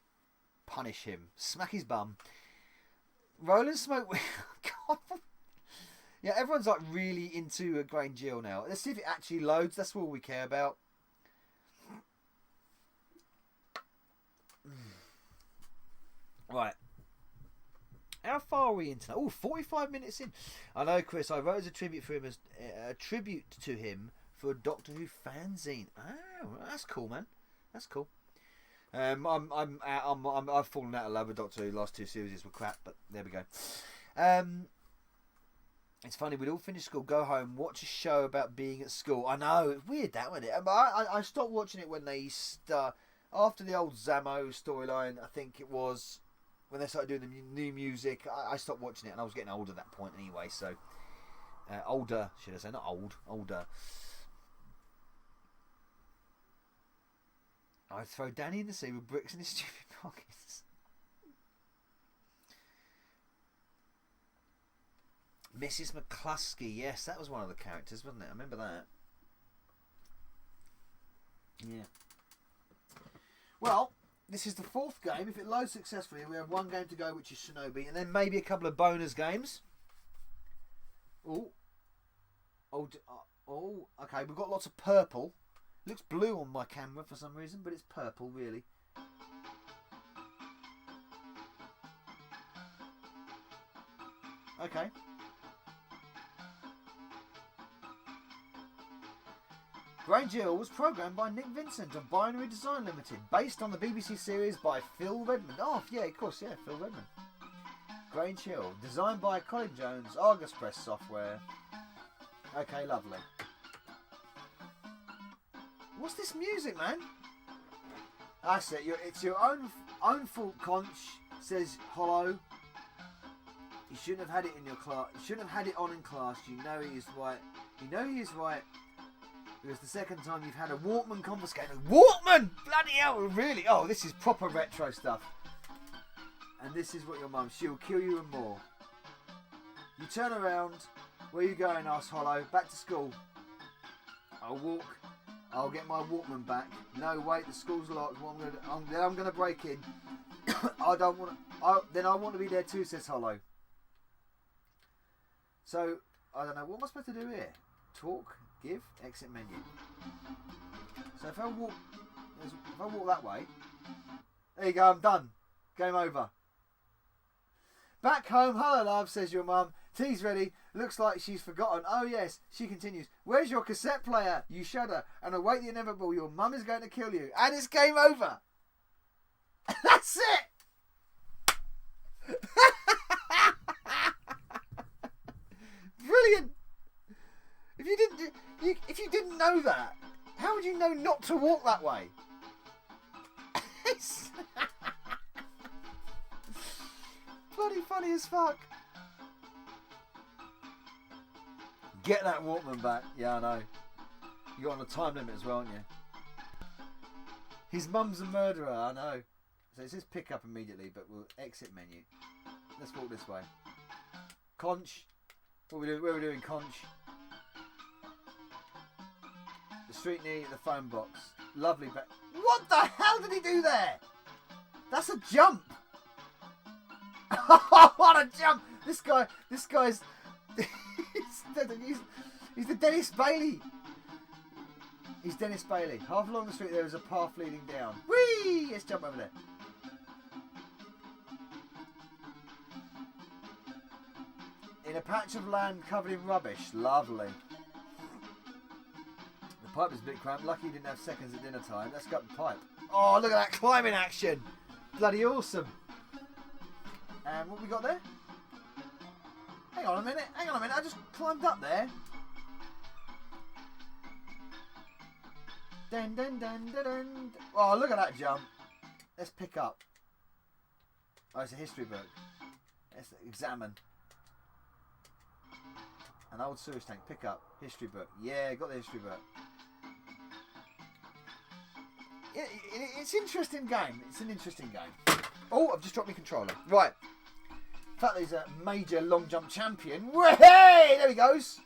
A: Punish him. Smack his bum. Roland Smoke. God. Yeah, everyone's like really into a Grange Hill now. Let's see if it actually loads. That's all we care about. Right. How far are we into that? Oh, 45 minutes in. I know, Chris. I wrote as a tribute for him as a tribute to him for a Doctor Who fanzine. Oh, that's cool, man. That's cool. I've fallen out of love with Doctor Who. Last two series were crap, but there we go. It's funny, we'd all finish school, go home, watch a show about being at school. I know, it's weird that, wasn't it? I stopped watching it when they after the old Zamo storyline. I think it was when they started doing the new music, I stopped watching it, and I was getting older at that point anyway. So older, should I say? Not old, older. I'd throw Danny in the sea with bricks in his stupid pockets. Mrs. McCluskey, yes, that was one of the characters, wasn't it? I remember that. Yeah. Well, this is the 4th game. If it loads successfully, we have 1 game to go, which is Shinobi, and then maybe a couple of bonus games. Oh, okay. We've got lots of purple. It looks blue on my camera for some reason, but it's purple, really. Okay. Grange was programmed by Nick Vincent of Binary Design Limited, based on the BBC series by Phil Redmond. Oh, yeah, of course, yeah, Phil Redmond. Grange Hill, designed by Colin Jones, Argus Press Software. Okay, lovely. What's this music, man? That's it. It's your own fault. Conch says Hollow. You shouldn't have had it in your class. You shouldn't have had it on in class. You know he is right. You know he is right. Because the second time you've had a Walkman confiscated. Walkman! Bloody hell, really? Oh, this is proper retro stuff. And this is what your mum, she'll kill you and more. You turn around. Where you going, arse Hollow? Back to school. I'll walk. I'll get my Walkman back. No, wait, the school's locked. What I'm gonna break in. I don't want to. Then I want to be there too, says Hollow. So, I don't know. What am I supposed to do here? Talk? Give, exit menu. So if I walk that way, there you go, I'm done. Game over. Back home, hello love, says your mum. Tea's ready. Looks like she's forgotten. Oh yes, she continues. Where's your cassette player? You shudder and await the inevitable. Your mum is going to kill you. And it's game over. That's it. Brilliant. If you didn't know that, how would you know not to walk that way? It's bloody funny as fuck. Get that Walkman back. Yeah, I know. You got on a time limit as well, aren't you? His mum's a murderer. I know. So it says pick up immediately, but we'll exit menu. Let's walk this way. Conch. What are we doing? Where are we doing, Conch? The street near the phone box. Lovely. What the hell did he do there? That's a jump. What a jump! This guy's. He's the Dennis Bailey. He's Dennis Bailey. Half along the street there is a path leading down. Whee! Let's jump over there. In a patch of land covered in rubbish. Lovely. The pipe is a bit cramped. Lucky he didn't have seconds at dinner time. Let's go up the pipe. Oh, look at that climbing action. Bloody awesome. And what we got there? Hang on a minute. I just climbed up there. Dun, dun, dun, dun, dun. Oh, look at that jump. Let's pick up. Oh, it's a history book. Let's examine. An old sewage tank. Pick up. History book. Yeah, got the history book. It's an interesting game. It's an interesting game. Oh, I've just dropped my controller. Right. In fact, there's a major long jump champion. Hey, there he goes.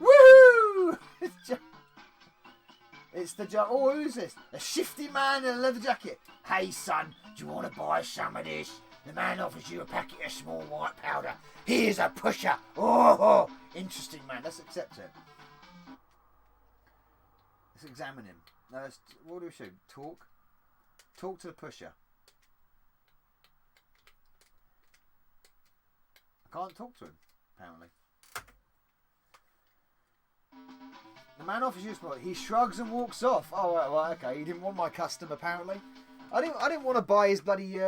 A: Woohoo! It's the jump. Oh, who's this? A shifty man in a leather jacket. Hey, son, do you want to buy some of this? The man offers you a packet of small white powder. Here's a pusher. Oh, interesting, man. Let's accept it. Let's examine him. No, what do we shoot? Talk? Talk to the pusher. I can't talk to him, apparently. The man offers you a spot. He shrugs and walks off. Oh, right, okay. He didn't want my custom, apparently. I didn't want to buy his bloody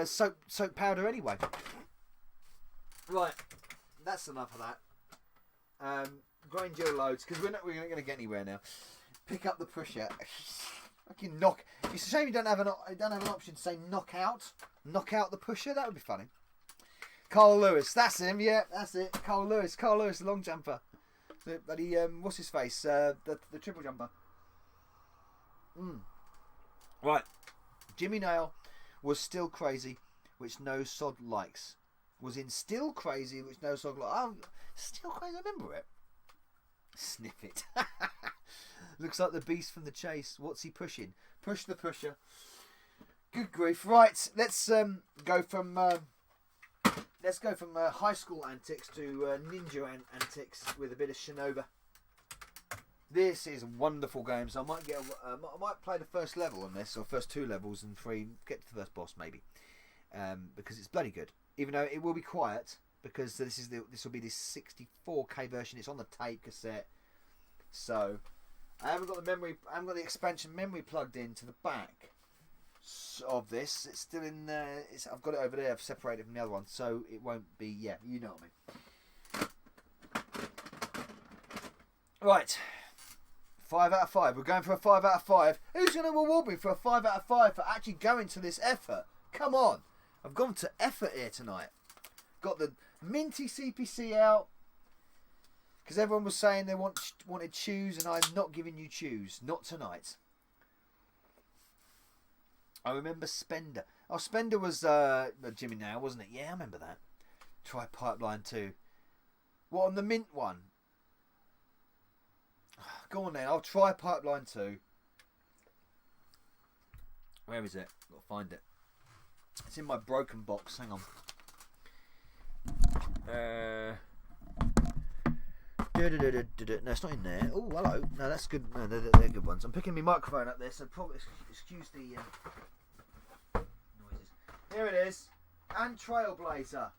A: soap powder anyway. Right, that's enough of that. Grange Hill loads because we're not going to get anywhere now. Pick up the pusher. Fucking knock. It's a shame you don't have an option to say knockout. knock out the pusher. That would be funny. Carl Lewis, that's him. Yeah, that's it. Carl Lewis, the long jumper. The bloody what's his face? The triple jumper. Right. Jimmy Nail was still crazy, which no sod likes. Was in still crazy, which no sod likes. Oh, still crazy. I remember it. Sniff it. Looks like the beast from the chase. What's he pushing? Push the pusher. Good grief. Right, let's go from high school antics to ninja antics with a bit of Shinobi. This is a wonderful game, so I might I might play the first level on this, or first 2 levels and 3, get to the first boss maybe, because it's bloody good. Even though it will be quiet, because this will be this 64K version. It's on the tape cassette, so I haven't got the memory. I haven't got the expansion memory plugged into the back of this. It's still in there. I've got it over there. I've separated from the other one, so it won't be. Yeah, you know what I mean. Right, 5 out of 5. We're going for a 5 out of 5. Who's going to reward me for a 5 out of 5 for actually going to this effort? Come on, I've gone to effort here tonight. Got the minty CPC out because everyone was saying they wanted chews, and I'm not giving you chews. Not tonight. I remember Spender. Oh, Spender was Jimmy Now, wasn't it? Yeah, I remember that. Try Pipeline 2. What, on the mint one? Go on then, I'll try Pipeline 2. Where is it? Got to find it. It's in my broken box. Hang on. No, it's not in there. Oh, hello. No, that's good. No, they're good ones. I'm picking my microphone up there, so probably excuse the noises. Here it is. And Trailblazer.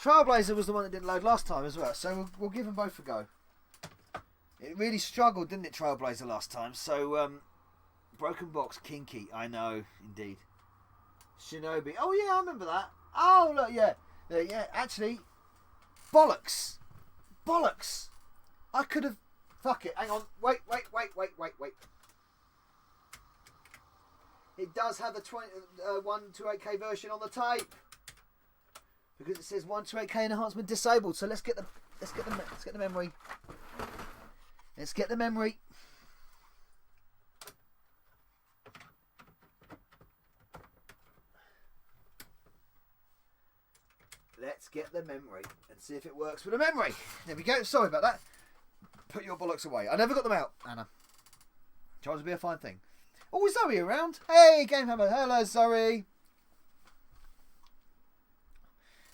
A: Trailblazer was the one that didn't load last time as well, so we'll give them both a go. It really struggled, didn't it, Trailblazer last time? So, broken box, kinky. I know, indeed. Shinobi. Oh yeah, I remember that. Oh look, yeah. Yeah, actually, bollocks. I could have. Fuck it. Hang on. Wait. It does have the 128K version on the tape because it says 128K enhancement disabled. So let's get the memory. Let's get the memory. Let's get the memory and see if it works with the memory. There we go. Sorry about that. Put your bollocks away. I never got them out, Anna. Tries to be a fine thing. Oh, is Zoe around? Hey, Game Hammer. Hello, Zoe.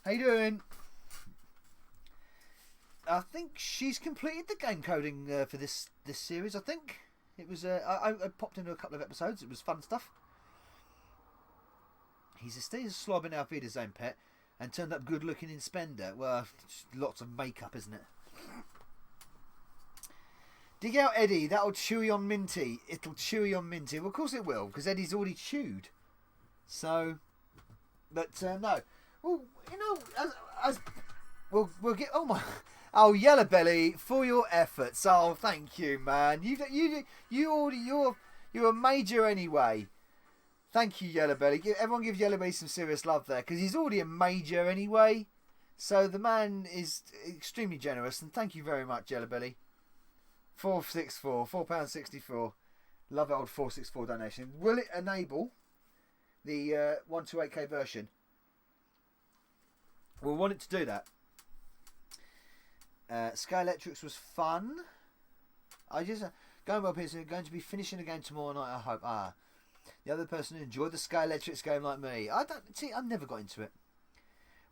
A: How you doing? I think she's completed the game coding for this series. I think it was. I popped into a couple of episodes. It was fun stuff. He's a slob in Alvida's own pet. And turned up good looking in Spender. Well, lots of makeup, isn't it? Dig out Eddie. That'll chewy on Minty. It'll chewy on Minty. Well, of course it will, because Eddie's already chewed. So, but no. Well, you know, as we'll get. Oh my. Oh, Yellow Belly, for your efforts. Oh, thank you, man. You're a major anyway. Thank you, Yellow Belly. Everyone give Yellow Belly some serious love there, because he's already a major anyway. So the man is extremely generous, and thank you very much, Yellow Belly. 464, £4.64. Love old 464 donation. Will it enable the 128K version? We'll want it to do that. Sky Electrics was fun. Going well, Pearson. Going to be finishing the game tomorrow night, I hope. The other person who enjoyed the Sky Electrics game like me. I never got into it.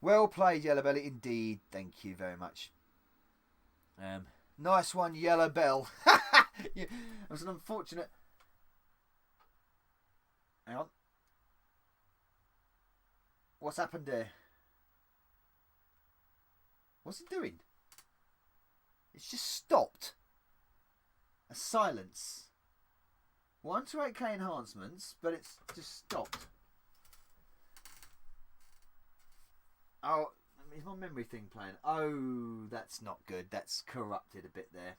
A: Well played, Yellow Belly. Indeed. Thank you very much. Nice one, Yellow Bell. It was an unfortunate. Hang on. What's happened there? What's it doing? It's just stopped. A silence. 128K enhancements, but it's just stopped. Oh, is my memory thing playing? Oh, that's not good. That's corrupted a bit there.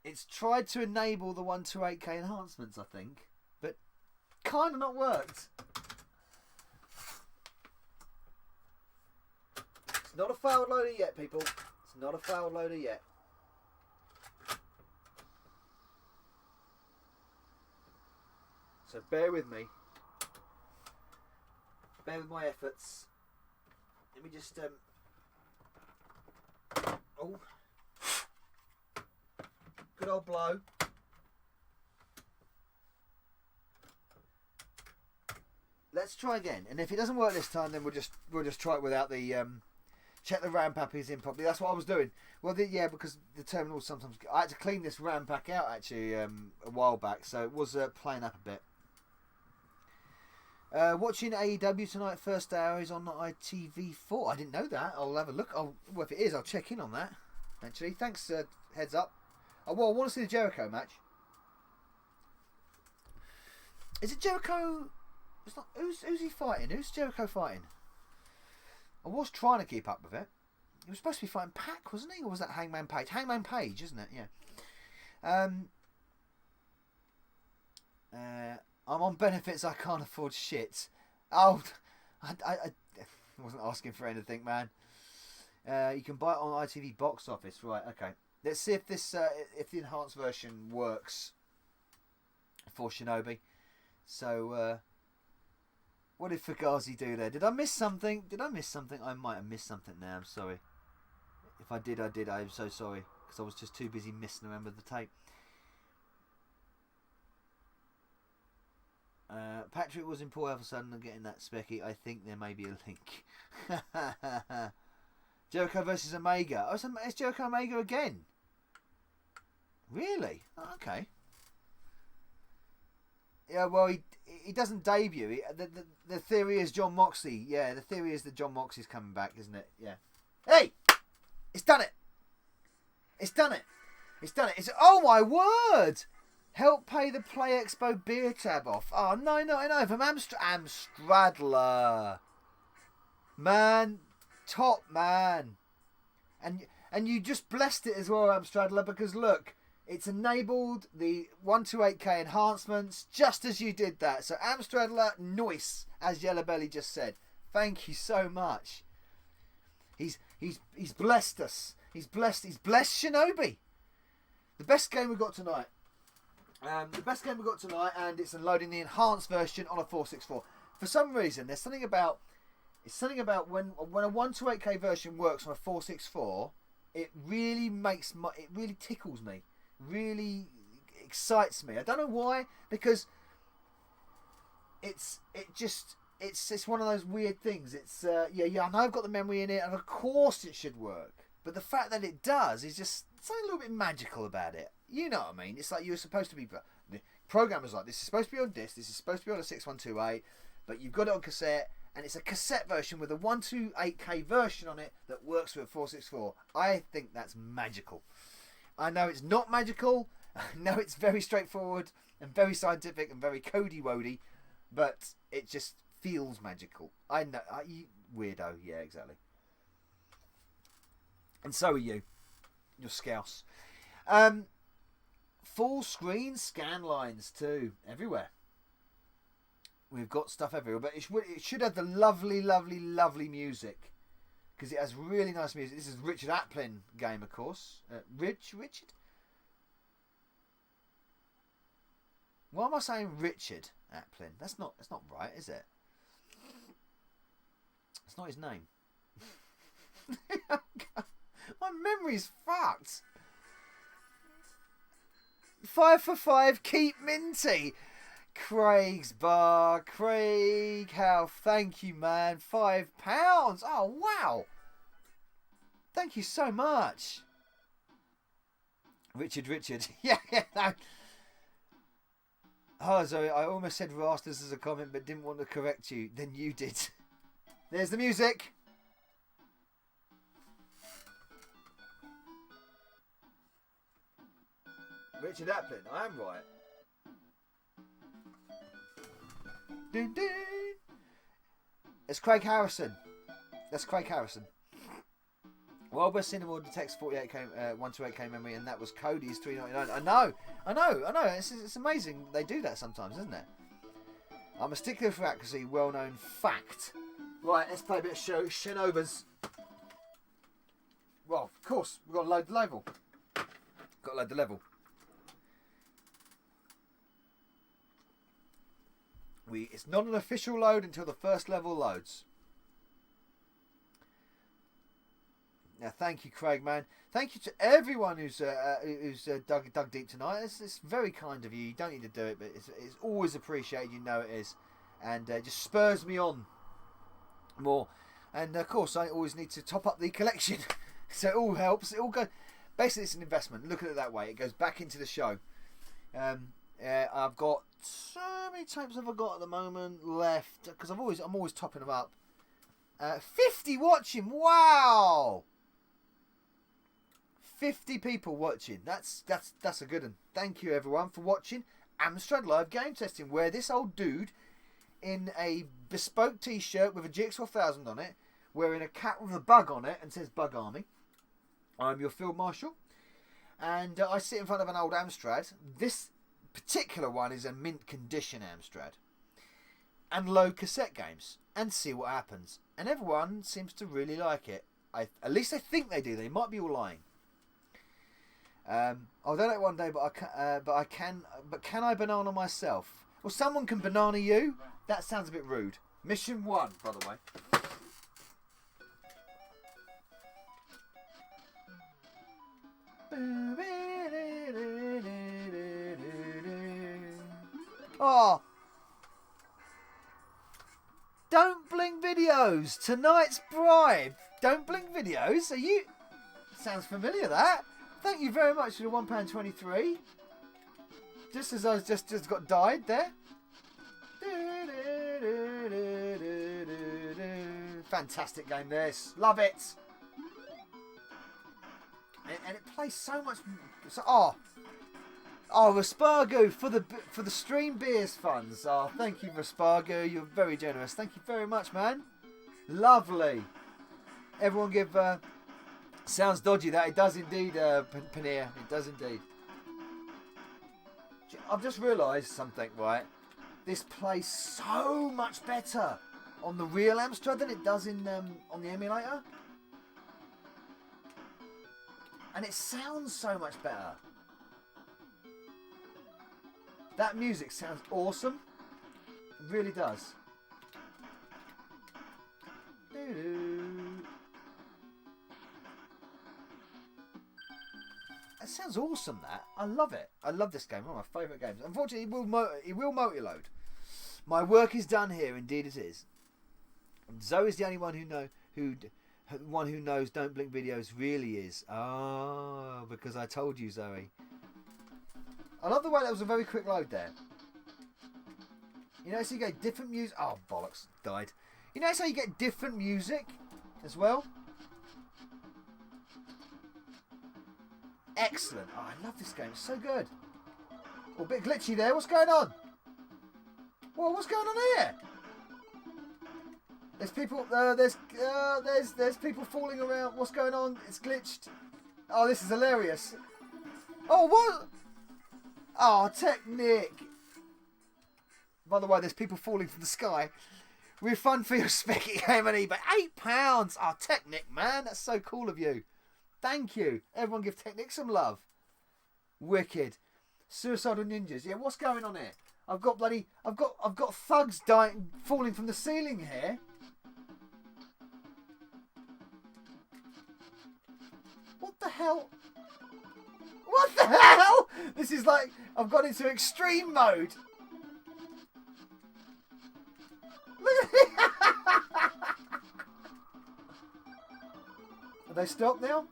A: It's tried to enable the 128K enhancements, I think, but kind of not worked. It's not a failed loader yet, people. It's not a failed loader yet. So bear with me. Bear with my efforts. Let me just oh, good old blow. Let's try again, and if it doesn't work this time, then we'll just try it without the check the RAM pack is in properly. That's what I was doing. Well, yeah, because the terminals sometimes I had to clean this RAM pack out actually a while back, so it was playing up a bit. Watching AEW tonight. First hour is on ITV4. I didn't know that. I'll have a look. Well, if it is, I'll check in on that. Actually, thanks. Heads up. Oh, well, I want to see the Jericho match. Is it Jericho? It's not. Who's he fighting? Who's Jericho fighting? I was trying to keep up with it. He was supposed to be fighting Pac, wasn't he? Or was that Hangman Page? Hangman Page, isn't it? Yeah. I'm on benefits. I can't afford shit. Oh, I wasn't asking for anything, man. You can buy it on ITV box office, right? Okay. Let's see if this if the enhanced version works for Shinobi. So, what did Fugazi do there? Did I miss something? I might have missed something now. I'm sorry. If I did. I'm so sorry because I was just too busy messing around with the tape. Patrick was in poor health sudden and getting that specky. I think there may be a link. Jericho versus Omega. Oh, it's Jericho Omega again. Really? Oh, okay. Yeah, well, he doesn't debut. The theory is John Moxley. Yeah, the theory is that John Moxley's coming back, isn't it? Yeah. Hey! It's done it! It's done it! It's done it! It's, oh my word! Help pay the Play Expo beer tab off. Oh, no, from Amstradler. Man, top man. And you just blessed it as well, Amstradler, because look, it's enabled the 128K enhancements just as you did that. So Amstradler, nice, as Yellow Belly just said. Thank you so much. He's blessed us. He's blessed Shinobi. The best game we got tonight. And it's unloading the enhanced version on a 464. For some reason, there's something about when a 128K version works on a 464, it really tickles me, really excites me. I don't know why, because it's one of those weird things. It's I know I've got the memory in it, and of course it should work. But the fact that it does is just something a little bit magical about it. You know what I mean? It's like you're supposed to be... The programmer's like, this is supposed to be on disc, this is supposed to be on a 6128, but you've got it on cassette, and it's a cassette version with a 128K version on it that works with a 464. I think that's magical. I know it's not magical. I know it's very straightforward and very scientific and very cody-wody, but it just feels magical. I know. You weirdo. Yeah, exactly. And so are you. You're scouse. Full screen scan lines too, everywhere. We've got stuff everywhere, but it should have the lovely, lovely, lovely music, because it has really nice music. This is Richard Applin game, of course. Richard? Why am I saying Richard Applin? That's not right, is it? It's not his name. My memory's fucked. 5 for 5, keep minty. Craig's bar. Craig, how thank you, man. £5. Oh, wow. Thank you so much. Richard. Yeah. No. Oh, Zoe, I almost said Rasters as a comment, but didn't want to correct you. Then you did. There's the music. Richard Applin, I am right. Dun, dun. It's Craig Harrison. That's Craig Harrison. Wildbus Cinema detects 48K, 128K memory, and that was Cody's 399. I know. It's amazing they do that sometimes, isn't it? I'm a stickler for accuracy, well-known fact. Right, let's play a bit of Shinobi's. Well, of course, we've got to load the level. Got to load the level. It's not an official load until the first level loads. Now, thank you, Craig, man. Thank you to everyone who's dug deep tonight. It's very kind of you. You don't need to do it, but it's always appreciated. You know it is, and it just spurs me on more. And of course, I always need to top up the collection, so it all helps. It all goes. Basically, it's an investment. Look at it that way. It goes back into the show. I've got so many tapes have I got at the moment left because I'm always topping them up. 50 watching. Wow. 50 people watching. That's a good one. Thank you everyone for watching Amstrad Live Game Testing, where this old dude in a bespoke t-shirt with a GX4000 on it, wearing a cap with a bug on it and says Bug Army. I'm your field marshal, and I sit in front of an old Amstrad. This particular one is a mint condition Amstrad, and load cassette games and see what happens. And everyone seems to really like it. At least I think they do. They might be all lying. I'll do it one day, but I can. But can I banana myself? Well, someone can banana you. That sounds a bit rude. Mission 1, by the way. Oh, Don't Blink Videos, tonight's bribe. Don't Blink Videos. Are you? Sounds familiar, that. Thank you very much for the £1.23. Just as I was just got died there. Fantastic game, this. Love it. And it plays so much. Oh, Raspargo for the stream beers funds. Oh, thank you, Raspargo. You're very generous. Thank you very much, man. Lovely. Everyone give. Sounds dodgy. That it does indeed, Paneer. It does indeed. I've just realised something. Right, this plays so much better on the real Amstrad than it does in on the emulator, and it sounds so much better. That music sounds awesome. It really does. It sounds awesome, that. I love it. I love this game. One of my favourite games. Unfortunately, it will multi-load. My work is done here. Indeed it is. And Zoe's the only one who knows Don't Blink Videos really is. Oh, because I told you, Zoe. I love the way that was a very quick load there. You know, so you get different music. Oh, bollocks. Died. You know, so you get different music as well. Excellent. Oh, I love this game. It's so good. Oh, a bit glitchy there. What's going on? Whoa, what's going on here? There's people. There's people falling around. What's going on? It's glitched. Oh, this is hilarious. Oh, what? Oh, Technic. By the way, there's people falling from the sky. With fun for your specky game on eBay. £8. Oh, Technic, man. That's so cool of you. Thank you. Everyone give Technic some love. Wicked. Suicidal Ninjas. Yeah, what's going on here? I've got thugs dying, falling from the ceiling here. What the hell? What the hell? This is like, I've got into extreme mode. Look at it. Are they stopped now?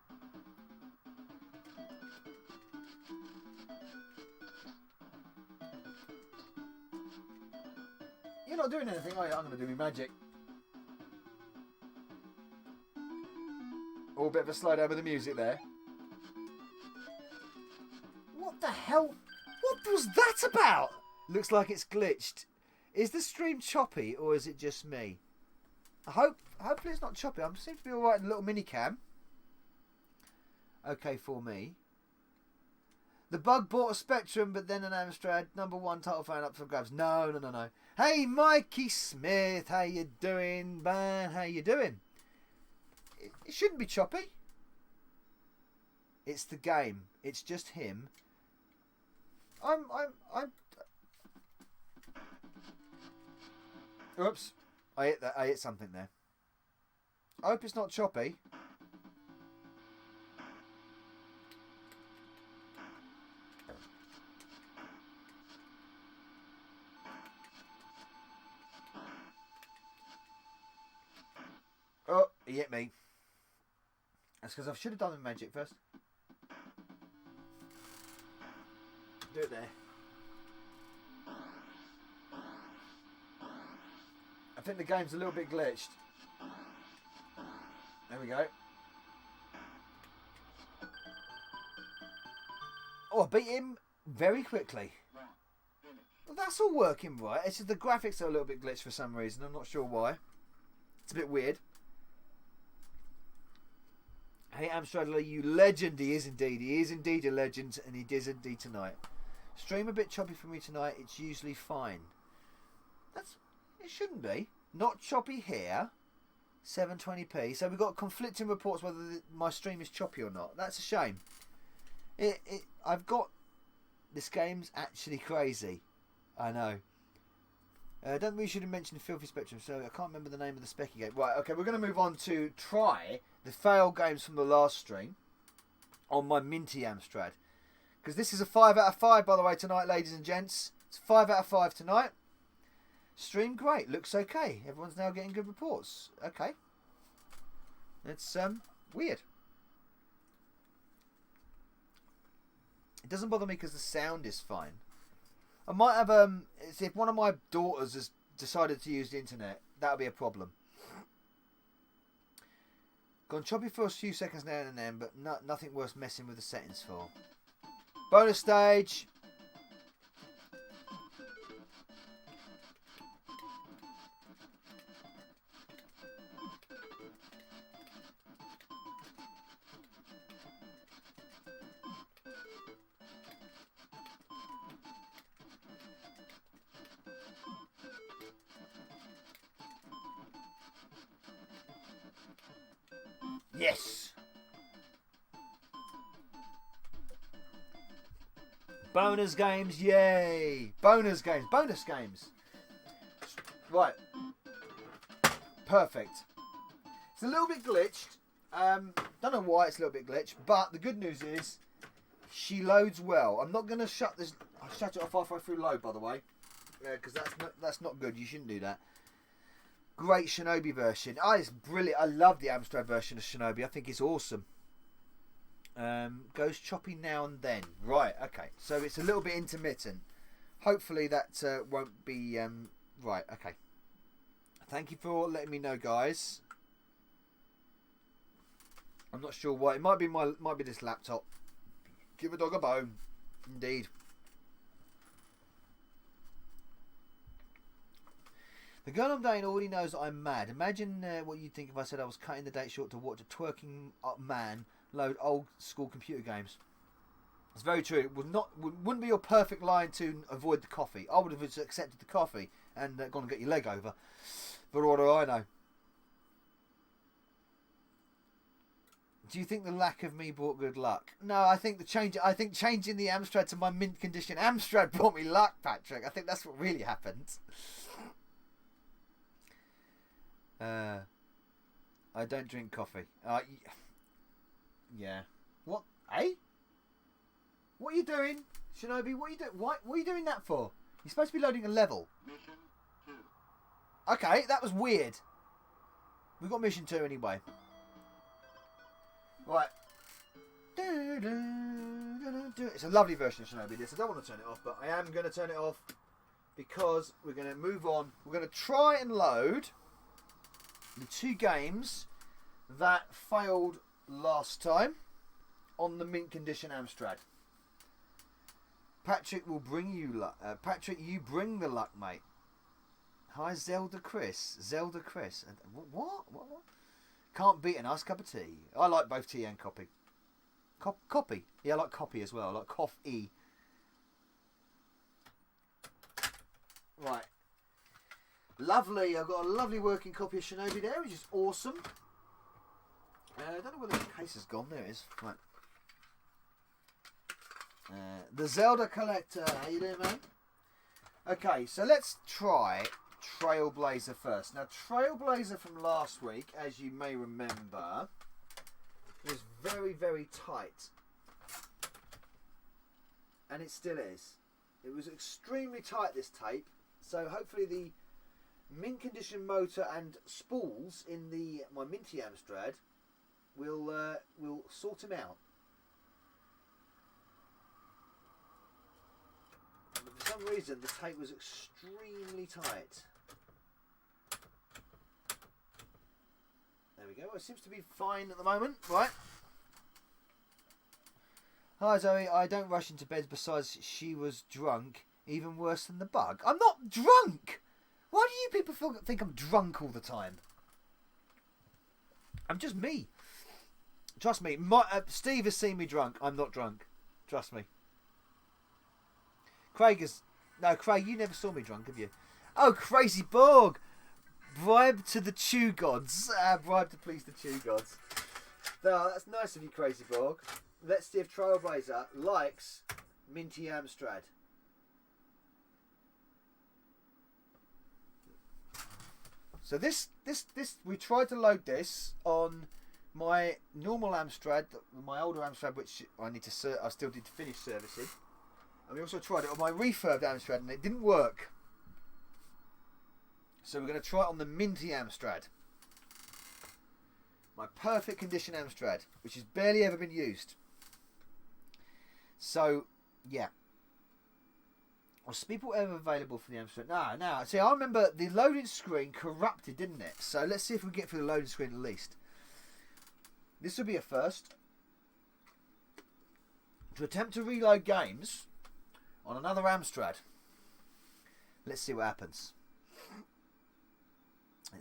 A: You're not doing anything, are you? I'm going to do my magic. Oh, a bit of a slow down with the music there. What the hell? What was that about? Looks like it's glitched. Is the stream choppy or is it just me? Hopefully it's not choppy. I seem to be alright in a little mini cam. Okay for me. The bug bought a Spectrum, but then an Amstrad #1 title phone up for grabs. No. Hey, Mikey Smith, how you doing, man? How you doing? It shouldn't be choppy. It's the game. It's just him. I'm. Oops, I hit that. I hit something there. I hope it's not choppy. Oh, he hit me. That's because I should have done the magic first. Do it there. I think the game's a little bit glitched. There we go. Oh, I beat him very quickly. Well, that's all working right. It's just the graphics are a little bit glitched for some reason. I'm not sure why. It's a bit weird. Hey, Amstrad, you legend. He is indeed. He is indeed a legend, and he is indeed tonight. Stream a bit choppy for me tonight. It's usually fine. It shouldn't be. Not choppy here. 720p. So we've got conflicting reports whether my stream is choppy or not. That's a shame. This game's actually crazy. I know. I don't think we should have mentioned Filthy Spectrum, so I can't remember the name of the specky game. Right, okay, we're going to move on to try the failed games from the last stream on my Minty Amstrad. Because this is a 5 out of 5, by the way, tonight, ladies and gents. It's 5 out of 5 tonight. Stream great. Looks okay. Everyone's now getting good reports. Okay. It's weird. It doesn't bother me because the sound is fine. I might have if one of my daughters has decided to use the internet, that'll be a problem. Gone choppy for a few seconds now and then, but nothing worth messing with the settings for. Bonus stage. Yes! Bonus games, yay! Bonus games, bonus games! Right. Perfect. It's a little bit glitched. Don't know why it's a little bit glitched, but the good news is she loads well. I'm not going to shut this... I'll shut it off halfway through load, by the way. Because that's not good. You shouldn't do that. Great Shinobi version. Oh, it's brilliant. I love the Amstrad version of Shinobi. I think it's awesome. Goes choppy now and then. Right, okay. So it's a little bit intermittent. Hopefully that won't be... right, okay. Thank you for letting me know, guys. I'm not sure why. It might be this laptop. Give a dog a bone. Indeed. The girl I'm dating already knows that I'm mad. Imagine what you'd think if I said I was cutting the date short to watch a twerking up man load old school computer games. It's very true. It wouldn't be your perfect line to avoid the coffee. I would have accepted the coffee and gone and get your leg over. But what do I know? Do you think the lack of me brought good luck? No, I think changing the Amstrad to my mint condition Amstrad brought me luck, Patrick. I think that's what really happened. I don't drink coffee. Yeah. What? Eh? What are you doing, Shinobi? What are you doing? What are you doing that for? You're supposed to be loading a level. Mission 2. Okay, that was weird. We've got mission 2 anyway. Right. It's a lovely version of Shinobi, this. I don't want to turn it off, but I am going to turn it off because we're going to move on. We're going to try and load the 2 games that failed last time on the mint condition Amstrad. Patrick will bring you luck. Patrick, you bring the luck, mate. Hi, Zelda Chris. What? Can't beat a nice cup of tea. I like both tea and coffee. Copy. Yeah, I like copy as well. I like coffee. Right. Lovely. I've got a lovely working copy of Shinobi there, which is awesome. I don't know where the case has gone. There it is. Right. The Zelda Collector. How you doing, man? Okay, so let's try Trailblazer first. Now, Trailblazer from last week, as you may remember, was very, very tight. And it still is. It was extremely tight, this tape. So hopefully the mint condition motor and spools in my Minty Amstrad will sort him out. But for some reason the tape was extremely tight. There we go. It seems to be fine at the moment. Right. Hi Zoe, I don't rush into bed, besides she was drunk, even worse than the bug. I'm not drunk! Why do you people think I'm drunk all the time? I'm just me. Trust me, Steve has seen me drunk. I'm not drunk. Trust me. Craig, you never saw me drunk, have you? Oh, Crazy Borg! Bribe to the Chew Gods. Bribe to please the Chew Gods. No, that's nice of you, Crazy Borg. Let's see if Trailblazer likes Minty Amstrad. So this we tried to load this on my normal Amstrad, my older Amstrad, which I still need to finish servicing. And we also tried it on my refurbed Amstrad, and it didn't work. So we're going to try it on the Minty Amstrad, my perfect condition Amstrad, which has barely ever been used. So, yeah. Was people ever available for the Amstrad? No. See, I remember the loading screen corrupted, didn't it? So let's see if we can get through the loading screen at least. This will be a first. To attempt to reload games on another Amstrad. Let's see what happens.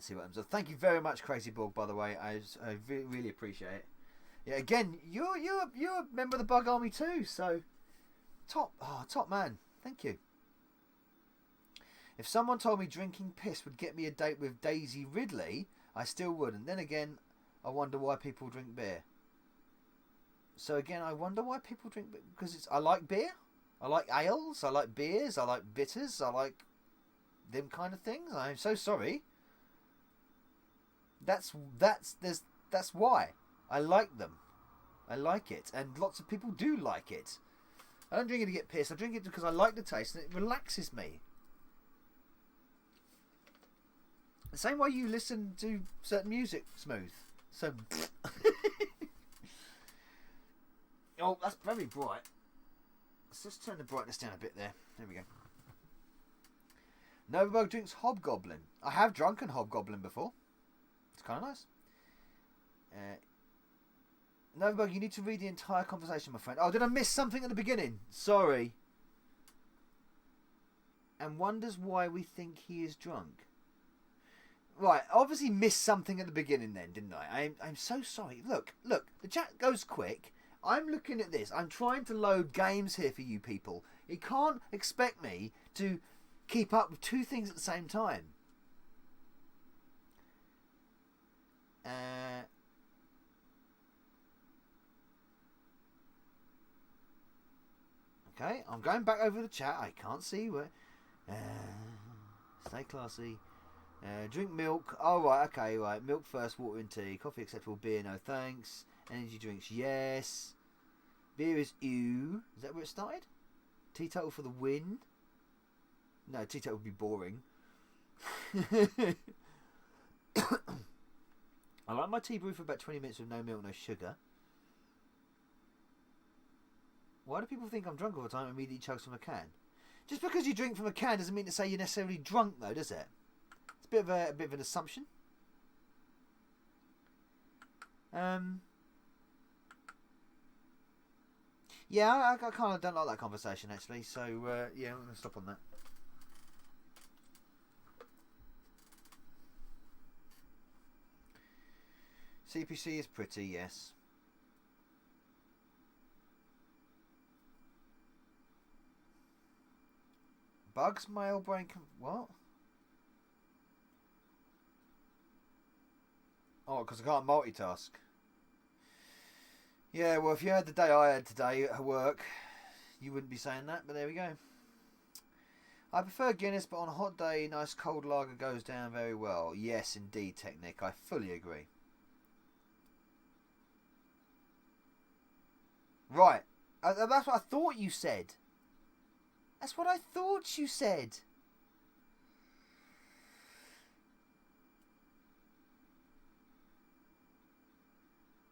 A: So thank you very much, Crazy Borg, by the way. I really appreciate it. Yeah, again, you're a member of the Bug Army too, so top man. Thank you. If someone told me drinking piss would get me a date with Daisy Ridley, I still wouldn't. Then again, I wonder why people drink beer. So again, I wonder why people drink beer, because I like beer, I like ales, I like beers, I like bitters, I like them kind of things. I'm so sorry. That's why I like them. I like it, and lots of people do like it. I don't drink it to get pissed. I drink it because I like the taste and it relaxes me. The same way you listen to certain music smooth. So, oh, that's very bright. Let's just turn the brightness down a bit there. There we go. Novabug drinks Hobgoblin. I have drunken Hobgoblin before. It's kind of nice. Novabug, you need to read the entire conversation, my friend. Oh, did I miss something at the beginning? Sorry. And wonders why we think he is drunk. Right, obviously missed something at the beginning then, didn't I? I'm so sorry. Look, the chat goes quick. I'm looking at this. I'm trying to load games here for you people. You can't expect me to keep up with two things at the same time. Okay, I'm going back over the chat. I can't see where. Stay classy. Drink milk. Oh, right, okay, right. Milk first, water and tea. Coffee acceptable. Beer, no thanks. Energy drinks, yes. Beer is ew. Is that where it started? Teetotal for the win. No, teetotal would be boring. I like my tea brewed for about 20 minutes with no milk, no sugar. Why do people think I'm drunk all the time and immediately chugs from a can? Just because you drink from a can doesn't mean to say you're necessarily drunk, though, does it? It's a bit of an assumption. Yeah, I kind of don't like that conversation, actually. So, yeah, I'm going to stop on that. CPC is pretty, yes. Bugs mail brain. What? Oh, because I can't multitask. Yeah, well, if you had the day I had today at work, you wouldn't be saying that, but there we go. I prefer Guinness, but on a hot day, nice cold lager goes down very well. Yes, indeed, Technic. I fully agree. Right. That's what I thought you said. That's what I thought you said.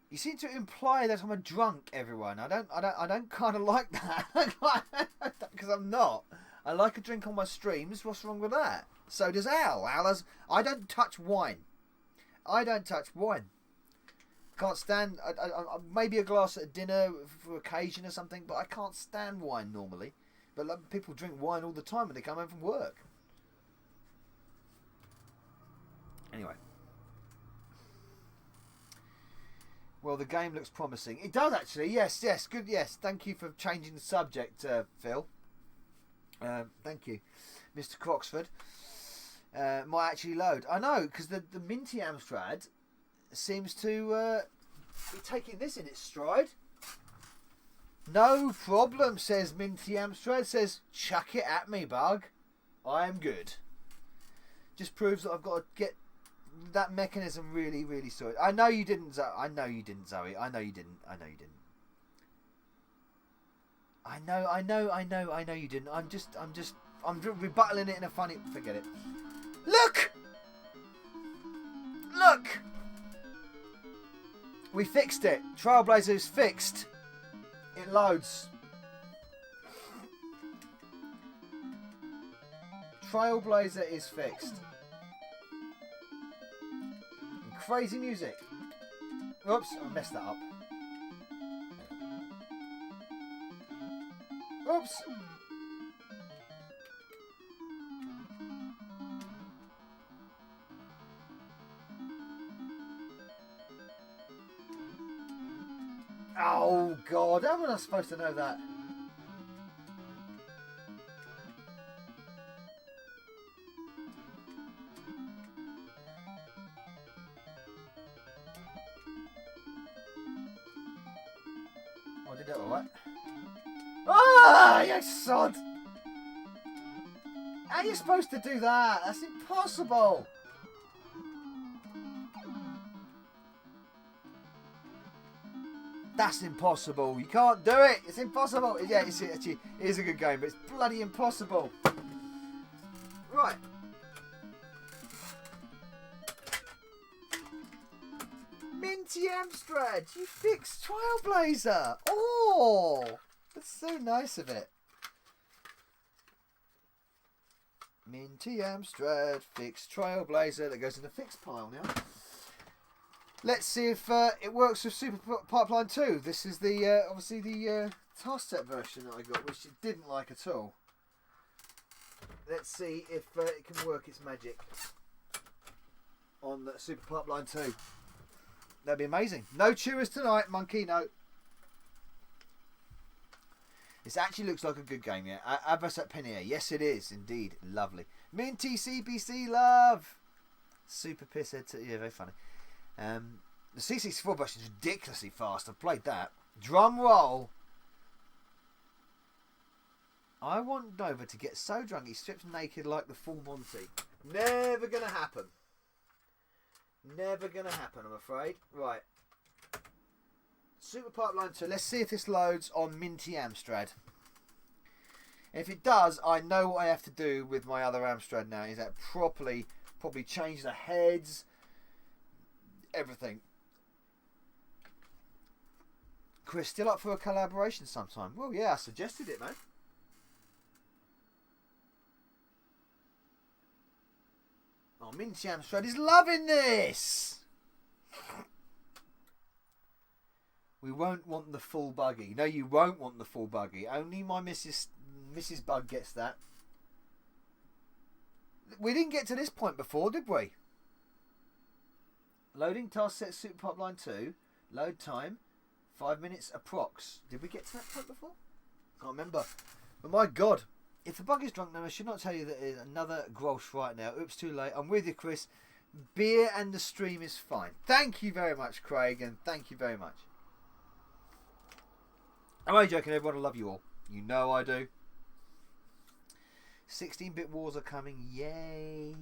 A: You seem to imply that I'm a drunk, everyone. I don't kind of like that. Because I'm not. I like a drink on my streams. What's wrong with that? So does Al. I don't touch wine. Can't stand. Maybe a glass at dinner for occasion or something, but I can't stand wine normally. But people drink wine all the time when they come home from work. Anyway. Well, the game looks promising. It does actually. Yes. Good. Yes. Thank you for changing the subject, Phil. Thank you, Mr. Croxford. Might actually load. I know, because the Minty Amstrad seems to be taking this in its stride. No problem, says Minty Amstrad. Says, chuck it at me, bug. I am good. Just proves that I've got to get that mechanism really, really sorted. I know you didn't, Zoe. I know you didn't. I know you didn't. I know you didn't. I'm rebuttaling it in a funny. Forget it. Look! We fixed it. Trailblazer's fixed. It loads. Trailblazer is fixed. Crazy music. Oops, I messed that up. Oops. Oh God, how am I supposed to know that? Oh, I did that all right. Ah, you sod! How are you supposed to do that? That's impossible! That's impossible. You can't do it. It's impossible. Yeah, it is a good game, but it's bloody impossible. Right. Minty Amstrad, you fixed Trailblazer. Oh, that's so nice of it. Minty Amstrad, fixed Trailblazer. That goes in the fixed pile now. Let's see if it works with Super Pipeline 2. This is the obviously the task set version that I got, which it didn't like at all. Let's see if it can work its magic on Super Pipeline 2. That'd be amazing. No chewers tonight, monkey. No. This actually looks like a good game, yeah. Abbas at Penier. Yes, it is indeed. Lovely. Minty CPC love. Super pisshead. Yeah, very funny. The C64 version is ridiculously fast. I've played that. Drum roll. I want Nova to get so drunk he strips naked like the full Monty. Never gonna happen. Never gonna happen, I'm afraid. Right. Super Pipeline 2. Let's see if this loads on Minty Amstrad. If it does, I know what I have to do with my other Amstrad now. Is that probably change the heads, everything. Chris, still up for a collaboration sometime? Well, yeah, I suggested it, man. Oh, Minty Amstrad is loving this. We won't want the full buggy. No, you won't want the full buggy. Only my Mrs. Bug gets that. We didn't get to this point before, did we? Loading task set Super Pipeline 2. Load time 5 minutes approx. Did we get to that point before? Can't remember. But my God, If the bug is drunk, then I should not tell you that there's another Grolsch right now. Oops, too late. I'm with you, Chris. Beer and the stream is fine. Thank you very much, Craig, and thank you very much. I'm only joking, everyone. I love you all. You know I do. 16-bit wars are coming. Yay.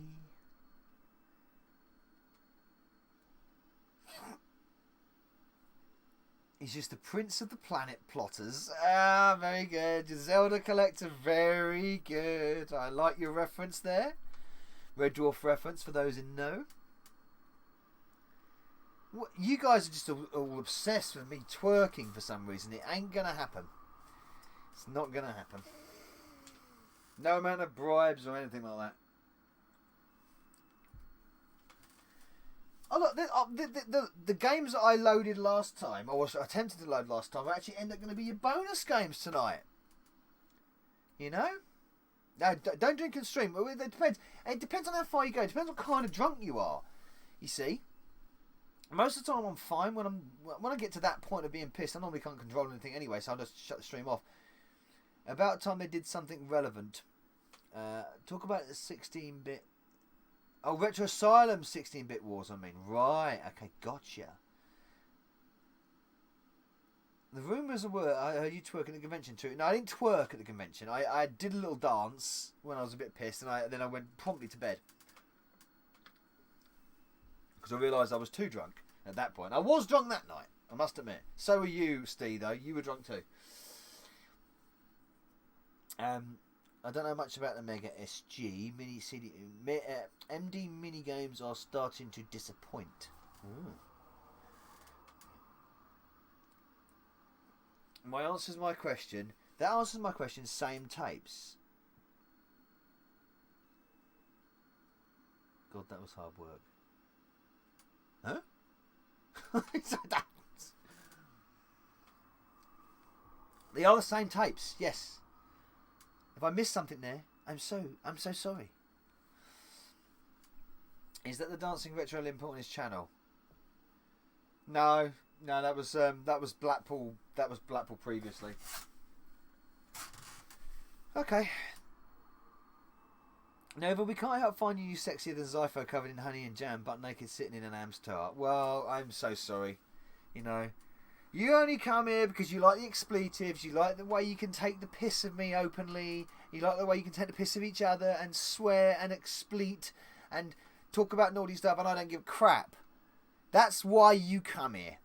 A: He's just the prince of the planet plotters. Ah, very good. Zelda Collector, very good. I like your reference there. Red Dwarf reference for those in know. What, you guys are just all obsessed with me twerking for some reason. It ain't going to happen. It's not going to happen. No amount of bribes or anything like that. Oh, look, the games that I loaded last time, or attempted to load last time, actually end up going to be your bonus games tonight. You know? No, don't drink and stream. It depends. It depends on how far you go. It depends what kind of drunk you are. You see? Most of the time I'm fine. When I get to that point of being pissed, I normally can't control anything anyway, so I'll just shut the stream off. About time they did something relevant. Talk about the 16-bit... Oh, Retro Asylum 16-bit wars, I mean. Right, okay, gotcha. The rumours were, I heard you twerk at the convention too. No, I didn't twerk at the convention. I did a little dance when I was a bit pissed, and then I went promptly to bed. Because I realised I was too drunk at that point. I was drunk that night, I must admit. So were you, Steve, though. You were drunk too. I don't know much about the Mega SG. Mini CD, MD mini games are starting to disappoint. Ooh. My answer's my question. That answers my question. Same tapes. God, that was hard work. Huh? They are the same tapes. Yes. If I missed something there, I'm so sorry. Is that the Dancing Retro Olymp on his channel? No, that was Blackpool. That was Blackpool previously. Okay. Nova, we can't help finding you sexier than Zypho covered in honey and jam, but naked sitting in an Amstrad. Well, I'm so sorry. You know. You only come here because you like the expletives, you like the way you can take the piss of me openly, you like the way you can take the piss of each other and swear and explete and talk about naughty stuff, and I don't give a crap. That's why you come here.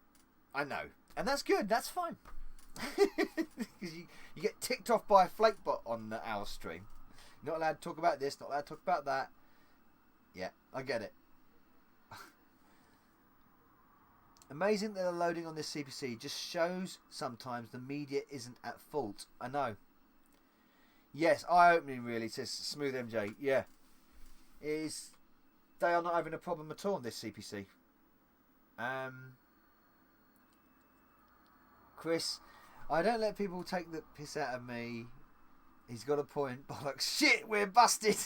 A: I know. And that's good, that's fine. Because you get ticked off by a flake bot on our stream. You're not allowed to talk about this, not allowed to talk about that. Yeah, I get it. Amazing that the loading on this CPC just shows sometimes the media isn't at fault. I know. Yes, eye-opening really, says Smooth MJ. Yeah. They are not having a problem at all on this CPC. Chris, I don't let people take the piss out of me. He's got a point. Bollocks. Shit, we're busted.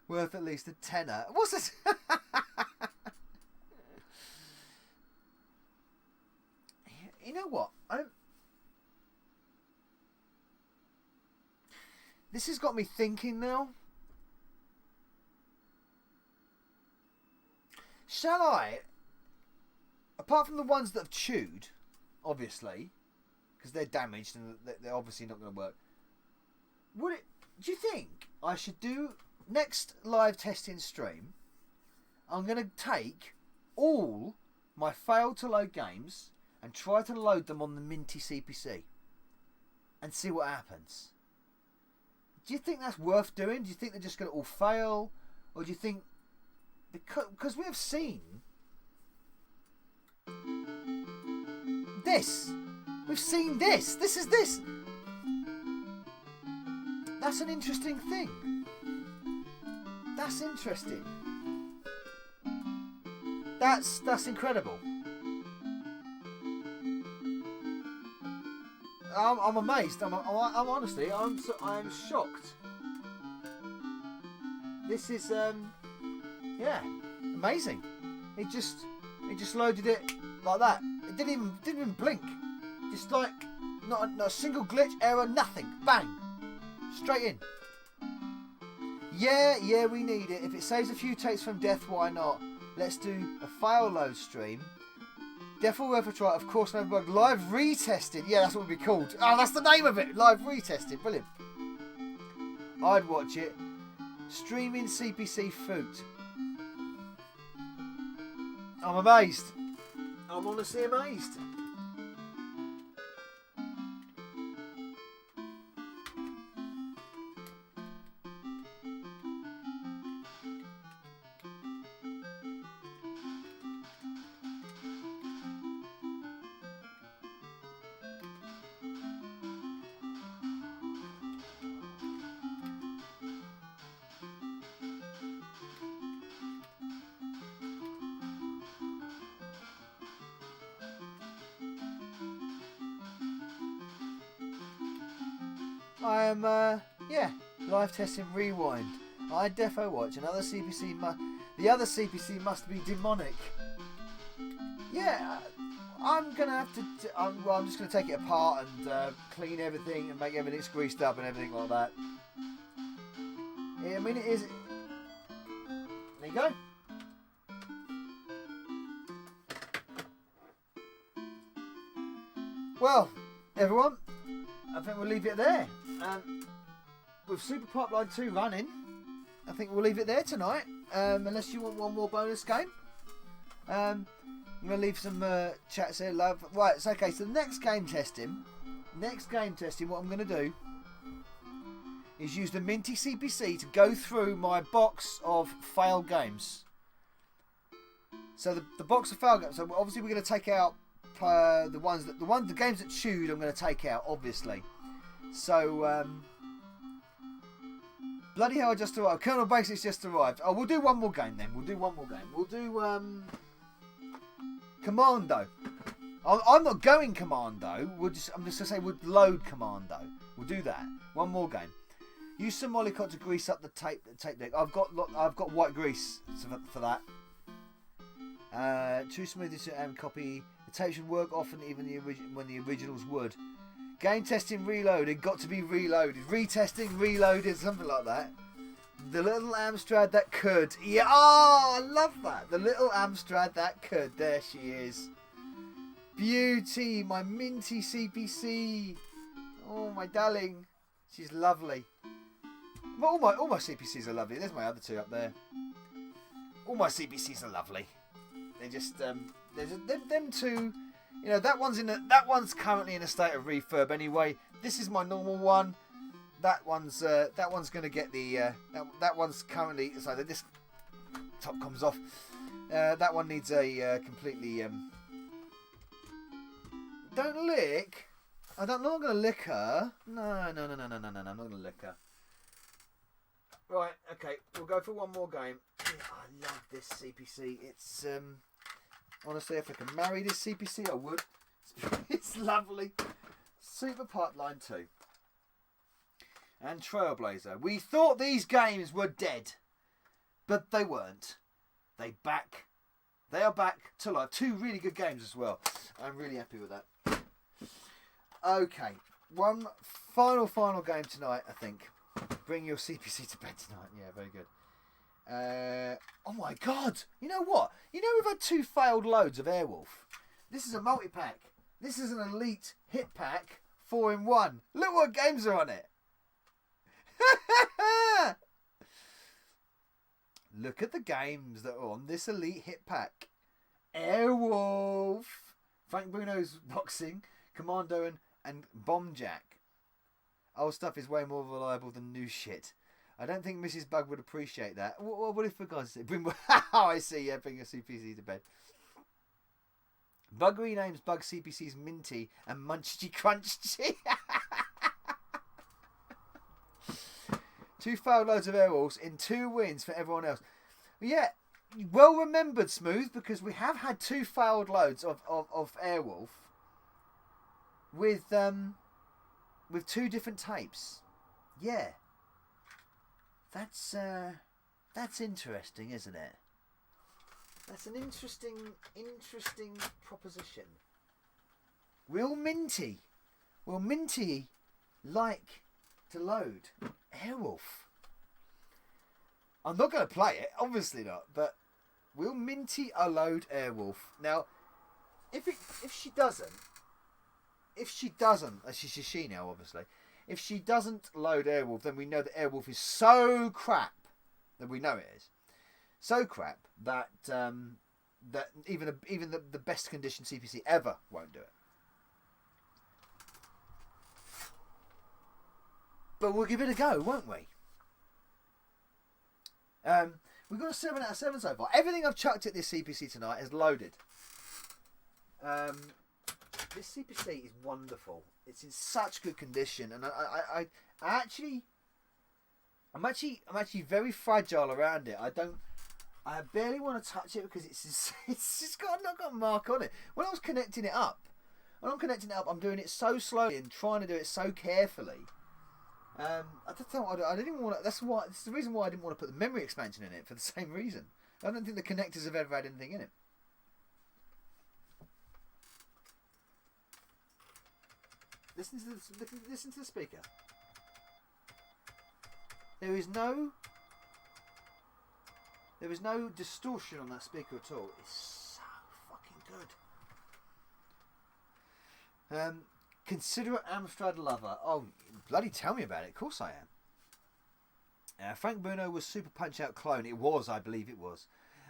A: Worth at least a tenner. What's this? You know what? This has got me thinking now. Shall I, apart from the ones that have chewed, obviously, because they're damaged and they're obviously not going to work, do you think I should do next live testing stream? I'm going to take all my failed to load games and try to load them on the Minty CPC and see what happens. Do you think that's worth doing? Do you think they're just going to all fail? Or do you think... Because we have seen... this. We've seen this. This is this. That's an interesting thing. That's interesting. That's incredible. I'm amazed. I'm honestly, I'm shocked. This is yeah, amazing. It just loaded it like that. It didn't even blink. Just like Not a single glitch, error, nothing. Bang. Straight in. Yeah, we need it. If it saves a few takes from death, why not? Let's do a fail load stream. Death or Ep43, of course, no bug. Live retested. Yeah, that's what it would be called. Oh, that's the name of it. Live retested. Brilliant. I'd watch it. Streaming CPC foot. I'm amazed. I'm honestly amazed. I am, live testing Rewind. I defo watch another CPC. The other CPC must be demonic. Yeah, I'm gonna have to. I'm just gonna take it apart and clean everything and make everything greased up and everything like that. Yeah, I mean, it is. There you go. Well, everyone, I think we'll leave it there. With Super Pipeline 2 running, I think we'll leave it there tonight. Unless you want one more bonus game. I'm going to leave some chats here, love. Right, it's okay. So next game testing, what I'm going to do is use the Minty CPC to go through my box of failed games. So the box of failed games. So obviously we're going to take out the games that chewed. I'm going to take out, obviously. So bloody hell! I just arrived. Colonel Basics just arrived. Oh, we'll do one more game then. We'll do Commando. I'm not going Commando. I'm just gonna say we'll load Commando. We'll do that. One more game. Use some mollycott to grease up the tape deck. I've got white grease for that. Too smooth to copy. The tape should work often, even when the originals would. Game testing reloaded. Got to be reloaded. Retesting reloaded. Something like that. The little Amstrad that could. Yeah. Oh, I love that. The little Amstrad that could. There she is. Beauty. My Minty CPC. Oh, my darling. She's lovely. All my CPCs are lovely. There's my other two up there. All my CPCs are lovely. They just them two. You know, that one's currently in a state of refurb anyway. This is my normal one. That one's going to get the that one's currently, so that this top comes off. That one needs a completely don't lick. I'm not going to lick her. No. I'm not going to lick her. Right, okay, we'll go for one more game. Yeah, I love this CPC. It's honestly, if I could marry this CPC, I would. It's lovely. Super Pipeline 2. And Trailblazer. We thought these games were dead, but they weren't. They are back to life. Two really good games as well. I'm really happy with that. Okay, one final game tonight, I think. Bring your CPC to bed tonight. Yeah, very good. Oh my god! You know what? You know we've had 2 failed loads of Airwolf. This is a multi-pack. This is an elite hit pack 4-in-1. Look what games are on it. Look at the games that are on this elite hit pack. Airwolf, Frank Bruno's boxing, Commando and Bomb Jack. Old stuff is way more reliable than new shit. I don't think Mrs. Bug would appreciate that. What if for God's sake? I see, yeah, bring your CPC to bed. Bug renames Bug CPC's Minty and Munchy Crunchy. 2 failed loads of Airwolves in 2 wins for everyone else. Yeah, well remembered, Smooth, because we have had 2 failed loads of Airwolf with 2 different tapes. Yeah. That's interesting, isn't it? That's an interesting proposition. Real minty. will Minty like to load Airwolf? I'm not going to play it, obviously not, but will Minty load Airwolf? Now, if she doesn't, she's a she now, obviously. If she doesn't load Airwolf, then we know that Airwolf is so crap that we know it is so crap that that even the best conditioned CPC ever won't do it. But we'll give it a go, won't we? We've got a 7 out of 7 so far. Everything I've chucked at this CPC tonight is loaded. This CPC is wonderful. It's in such good condition, and I'm actually very fragile around it. I barely want to touch it because it's just got a mark on it. When I'm connecting it up, I'm doing it so slowly and trying to do it so carefully. I didn't even want to. That's the reason why I didn't want to put the memory expansion in it, for the same reason. I don't think the connectors have ever had anything in it. Listen to the speaker. There is no distortion on that speaker at all. It's so fucking good. Consider it Amstrad lover. Oh, bloody tell me about it. Of course I am. Frank Bruno was Super Punch Out clone. It was, I believe it was.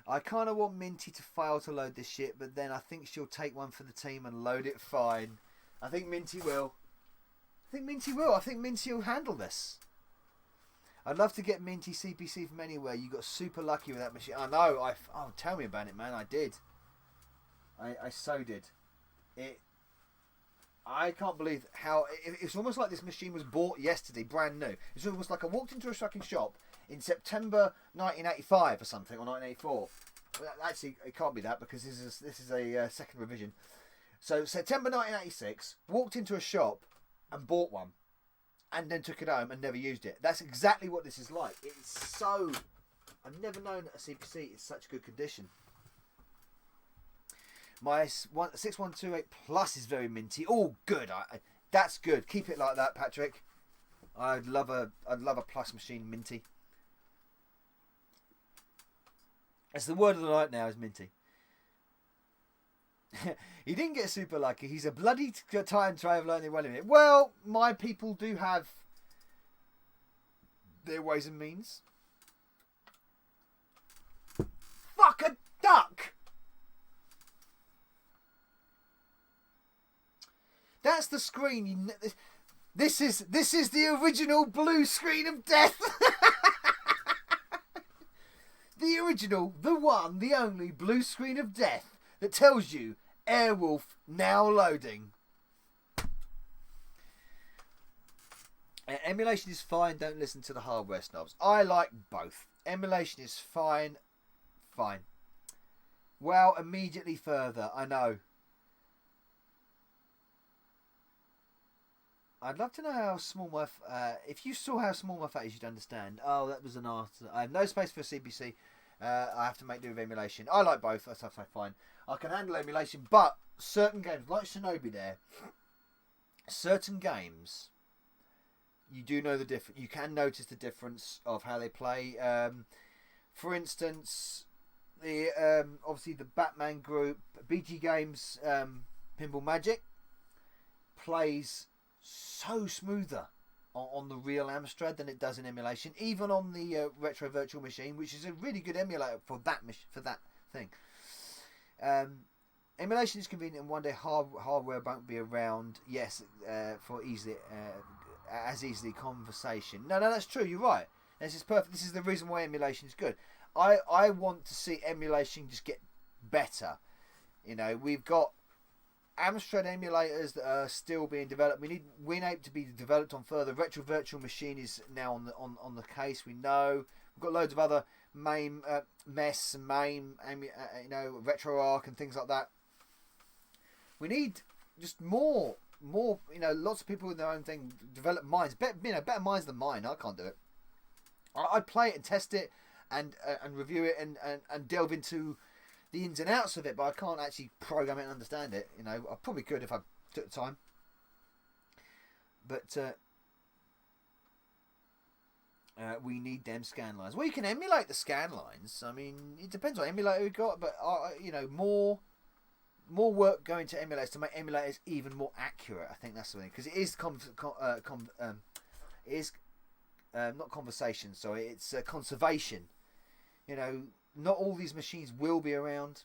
A: I kind of want Minty to fail to load this shit, but then I think she'll take one for the team and load it fine. I think Minty will. I think Minty will handle this. I'd love to get Minty CPC from anywhere. You got super lucky with that machine. I know. Oh, tell me about it, man. I did. I so did. I can't believe how... It's almost like this machine was bought yesterday, brand new. It's almost like I walked into a fucking shop in September 1985 or something, or 1984. Well, actually, it can't be that because this is a second revision. So, September 1986, walked into a shop and bought one. And then took it home and never used it. That's exactly what this is like. It's so... I've never known that a CPC is such good condition. My 6128 Plus is very minty. Oh, good. That's good. Keep it like that, Patrick. I'd love a Plus machine minty. That's the word of the night now, is minty. He didn't get super lucky. He's a bloody time traveller and they went in it. Well, my people do have their ways and means. Fuck a duck! That's the screen. This is the original blue screen of death. The original, the one, the only blue screen of death that tells you Airwolf now loading. Emulation is fine. Don't listen to the hardware snobs. I like both. Emulation is fine. Well, immediately further. I know. I'd love to know how small my... if you saw how small my fat is, you'd understand. Oh, that was an answer. I have no space for a CPC. I have to make do with emulation. I like both. That's fine. I can handle emulation, but certain games, like Shinobi there, certain games, you do know the difference. You can notice the difference of how they play. For instance, the obviously the Batman group, BG Games, Pinball Magic, plays so smoother on the real Amstrad than it does in emulation, even on the Retro Virtual Machine, which is a really good emulator for that thing. Emulation is convenient, and one day hardware won't be around. Yes, for easily as easily conversation. No, that's true. You're right. This is perfect. This is the reason why emulation is good. I want to see emulation just get better. You know, we've got Amstrad emulators that are still being developed. We need WinApe to be developed on further. Retro Virtual Machine is now on the case. We know we've got loads of other MAME, MES, MAME, RetroArch and things like that. We need just more. Lots of people with their own thing develop minds. Better minds than mine. I can't do it. I'd play it and test it and review it and delve into the ins and outs of it, but I can't actually program it and understand it. I probably could if I took the time. But we need them scan lines. Well, you can emulate the scan lines. I mean, it depends what emulator we've got, but you know, more work going to emulators to make emulators even more accurate. I think that's the thing, because it is not conversation. Sorry, it's conservation. You know, not all these machines will be around.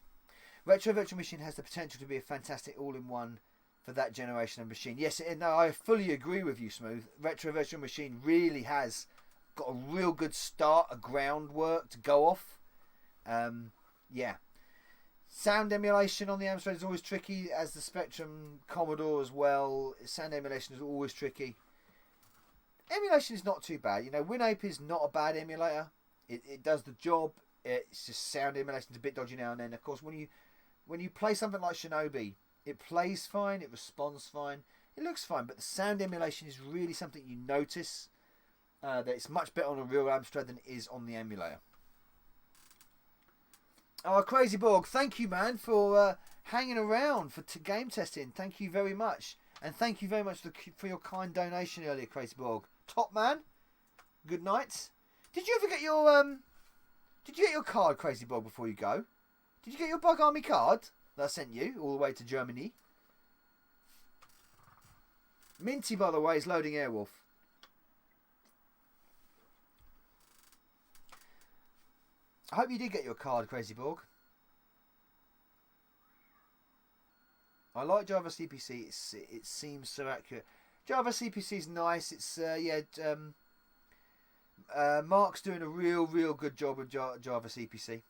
A: Retro Virtual Machine has the potential to be a fantastic all-in-one for that generation of machine. Yes, no, I fully agree with you, Smooth. Retro Virtual Machine really has got a real good start, a groundwork to go off. Yeah. Sound emulation on the Amstrad is always tricky, as the Spectrum Commodore as well. Sound emulation is always tricky. Emulation is not too bad. You know, WinApe is not a bad emulator. It does the job. It's just sound emulation is a bit dodgy now and then. Of course, when you play something like Shinobi, it plays fine, it responds fine, it looks fine, but the sound emulation is really something you notice that it's much better on a real Amstrad than it is on the emulator. Oh, Crazy Borg, thank you, man, for hanging around for game testing. Thank you very much. And thank you very much for your kind donation earlier, Crazy Borg. Top man. Good night. Did you ever get your card, Crazy Borg, before you go? Did you get your Bug Army card that I sent you all the way to Germany? Minty, by the way, is loading Airwolf. I hope you did get your card, Crazy Borg. I like Java CPC. It seems so accurate. Java CPC is nice. It's Mark's doing a real good job with Java CPC.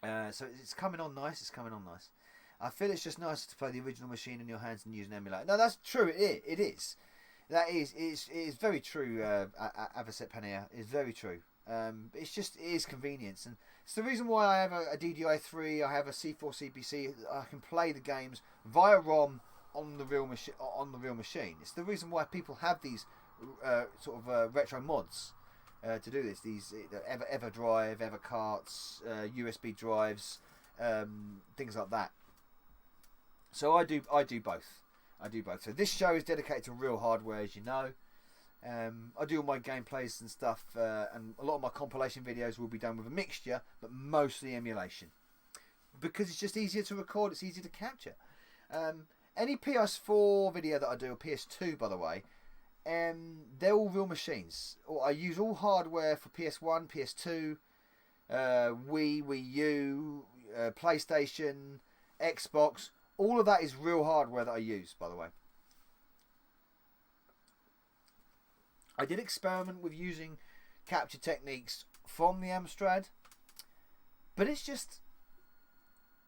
A: So it's coming on nice. It's coming on nice. I feel it's just nicer to play the original machine in your hands than use an emulator. No, that's true. It is. It is very true. Avocet Panea is very true. It is convenience, and it's the reason why I have a DDI3. I have a C4 CPC. I can play the games via ROM on the real machine. It's the reason why people have these retro mods to do this. These EverDrive, EverCarts, USB drives, things like that. So I do both. So this show is dedicated to real hardware, as you know. I do all my gameplays and stuff, and a lot of my compilation videos will be done with a mixture, but mostly emulation, because it's just easier to record. It's easier to capture. Any PS4 video that I do, or PS2, by the way, they're all real machines. I use all hardware for PS1, PS2, Wii U, PlayStation, Xbox. All of that is real hardware that I use, by the way. I did experiment with using capture techniques from the Amstrad, but it's just,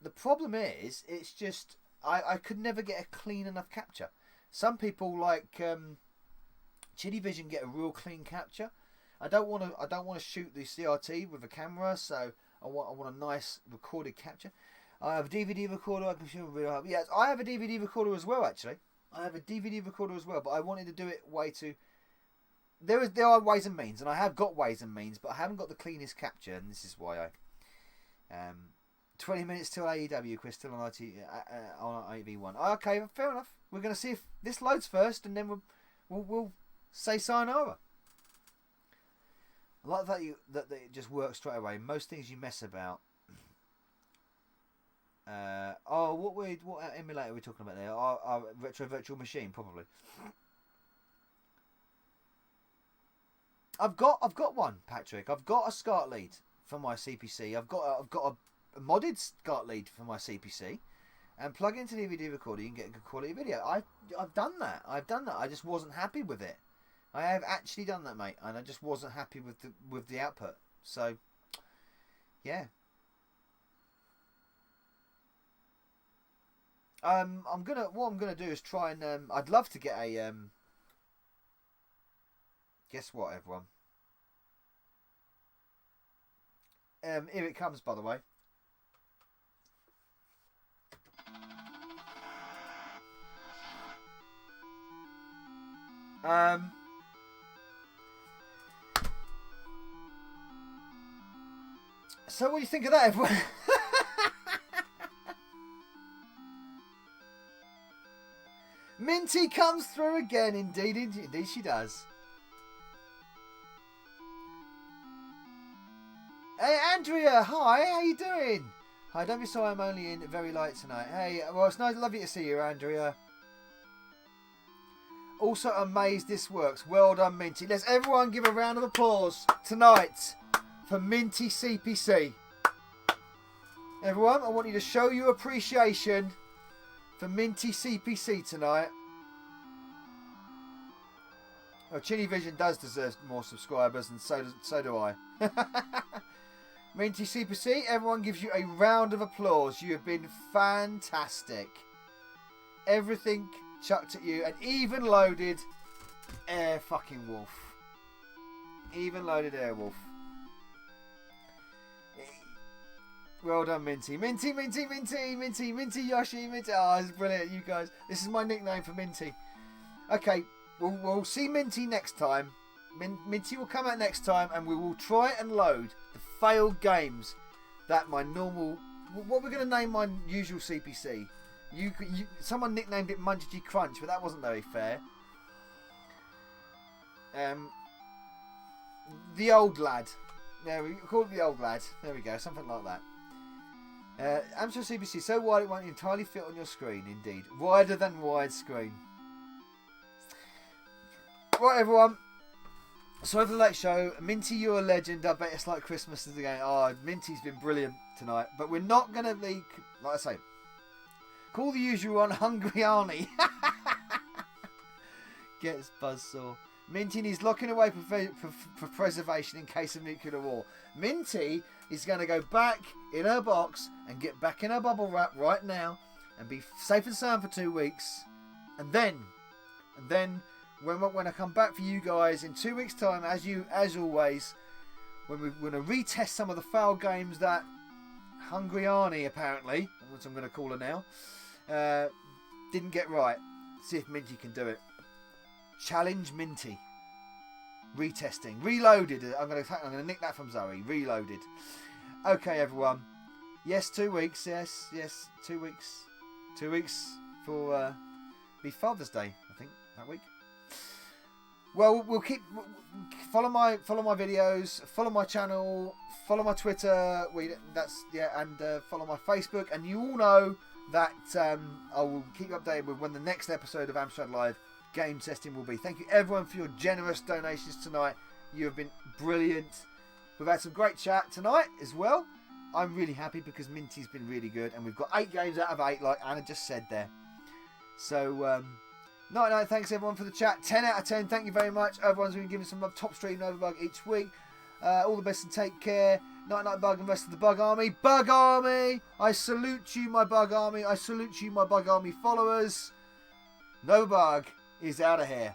A: the problem is, it's just, I could never get a clean enough capture. Some people like Chili Vision get a real clean capture. I don't want to shoot the CRT with a camera, so I want a nice recorded capture. I have a DVD recorder. I can show real. Yes, I have a DVD recorder as well. Actually, I have a DVD recorder as well, but I wanted to do it way too. There are ways and means, and I have got ways and means, but I haven't got the cleanest capture, and this is why I. 20 minutes till AEW, Chris, still on on IV1. Okay, fair enough. We're going to see if this loads first, and then we'll say sayonara. I like that it just works straight away. Most things you mess about. What emulator are we talking about there? Our Retro Virtual Machine, probably. I've got one, Patrick. I've got a SCART lead for my CPC. I've got a modded SCART lead for my CPC, and plug into the DVD recorder. You can get a good quality video. I've done that. I just wasn't happy with it. I have actually done that, mate, and I just wasn't happy with the output. So, yeah. What I'm gonna do is try and I'd love to get a guess what, everyone. Here it comes, by the way. So what do you think of that, everyone? Minty comes through again. Indeed she does. Hey, Andrea. Hi, how you doing? Hi, don't be sorry I'm only in very late tonight. Hey, well, it's nice, lovely to see you, Andrea. Also amazed this works. Well done, Minty. Let's everyone give a round of applause tonight for Minty CPC. Everyone, I want you to show your appreciation for Minty CPC tonight. Oh, Chinny Vision does deserve more subscribers, and so do I. Minty CPC, everyone gives you a round of applause. You have been fantastic. Everything chucked at you, and even loaded Air fucking Wolf. Even loaded Air Wolf. Well done, Minty. Minty Yoshi, Minty. Oh, it's brilliant, you guys. This is my nickname for Minty. Okay, we'll see Minty next time. Minty will come out next time, and we will try and load the failed games that my normal... What we're going to name my usual CPC? Someone nicknamed it Munchie Crunch, but that wasn't very fair. The Old Lad. Yeah, we call it the Old Lad. There we go, something like that. Amstrad CPC, so wide it won't entirely fit on your screen, indeed. Wider than widescreen. Right, everyone. Sorry for the late show. Minty, you're a legend. I bet it's like Christmas again. Oh, Minty's been brilliant tonight. But we're not going to be, like I say, call the usual one Hungry Arnie. Gets buzzsaw. Minty needs locking away for preservation in case of nuclear war. Minty is going to go back in her box and get back in her bubble wrap right now and be safe and sound for 2 weeks. And then when I come back for you guys in 2 weeks' time, as always, when we're going to retest some of the foul games that Hungry Arnie, apparently, which I'm going to call her now, didn't get right. See if Minty can do it. Challenge Minty. Retesting. Reloaded. I'm going to nick that from Zoe. Reloaded. Okay, everyone. Yes, 2 weeks. Yes, 2 weeks. 2 weeks for be Father's Day, I think, that week. Well, we'll keep follow my videos, follow my channel, follow my Twitter. And follow my Facebook. And you all know that I will keep you updated with when the next episode of Amstrad Live game testing will be. Thank you everyone for your generous donations tonight. You have been brilliant. We've had some great chat tonight as well. I'm really happy because Minty's been really good, and we've got 8 games out of 8, like Anna just said there. So, night, thanks everyone for the chat. 10 out of 10, thank you very much. Everyone's been giving some love. Top stream Novabug each week. All the best and take care. Night, Bug, and rest of the Bug Army. Bug Army! I salute you, my Bug Army. I salute you, my Bug Army followers. Novabug is out of here.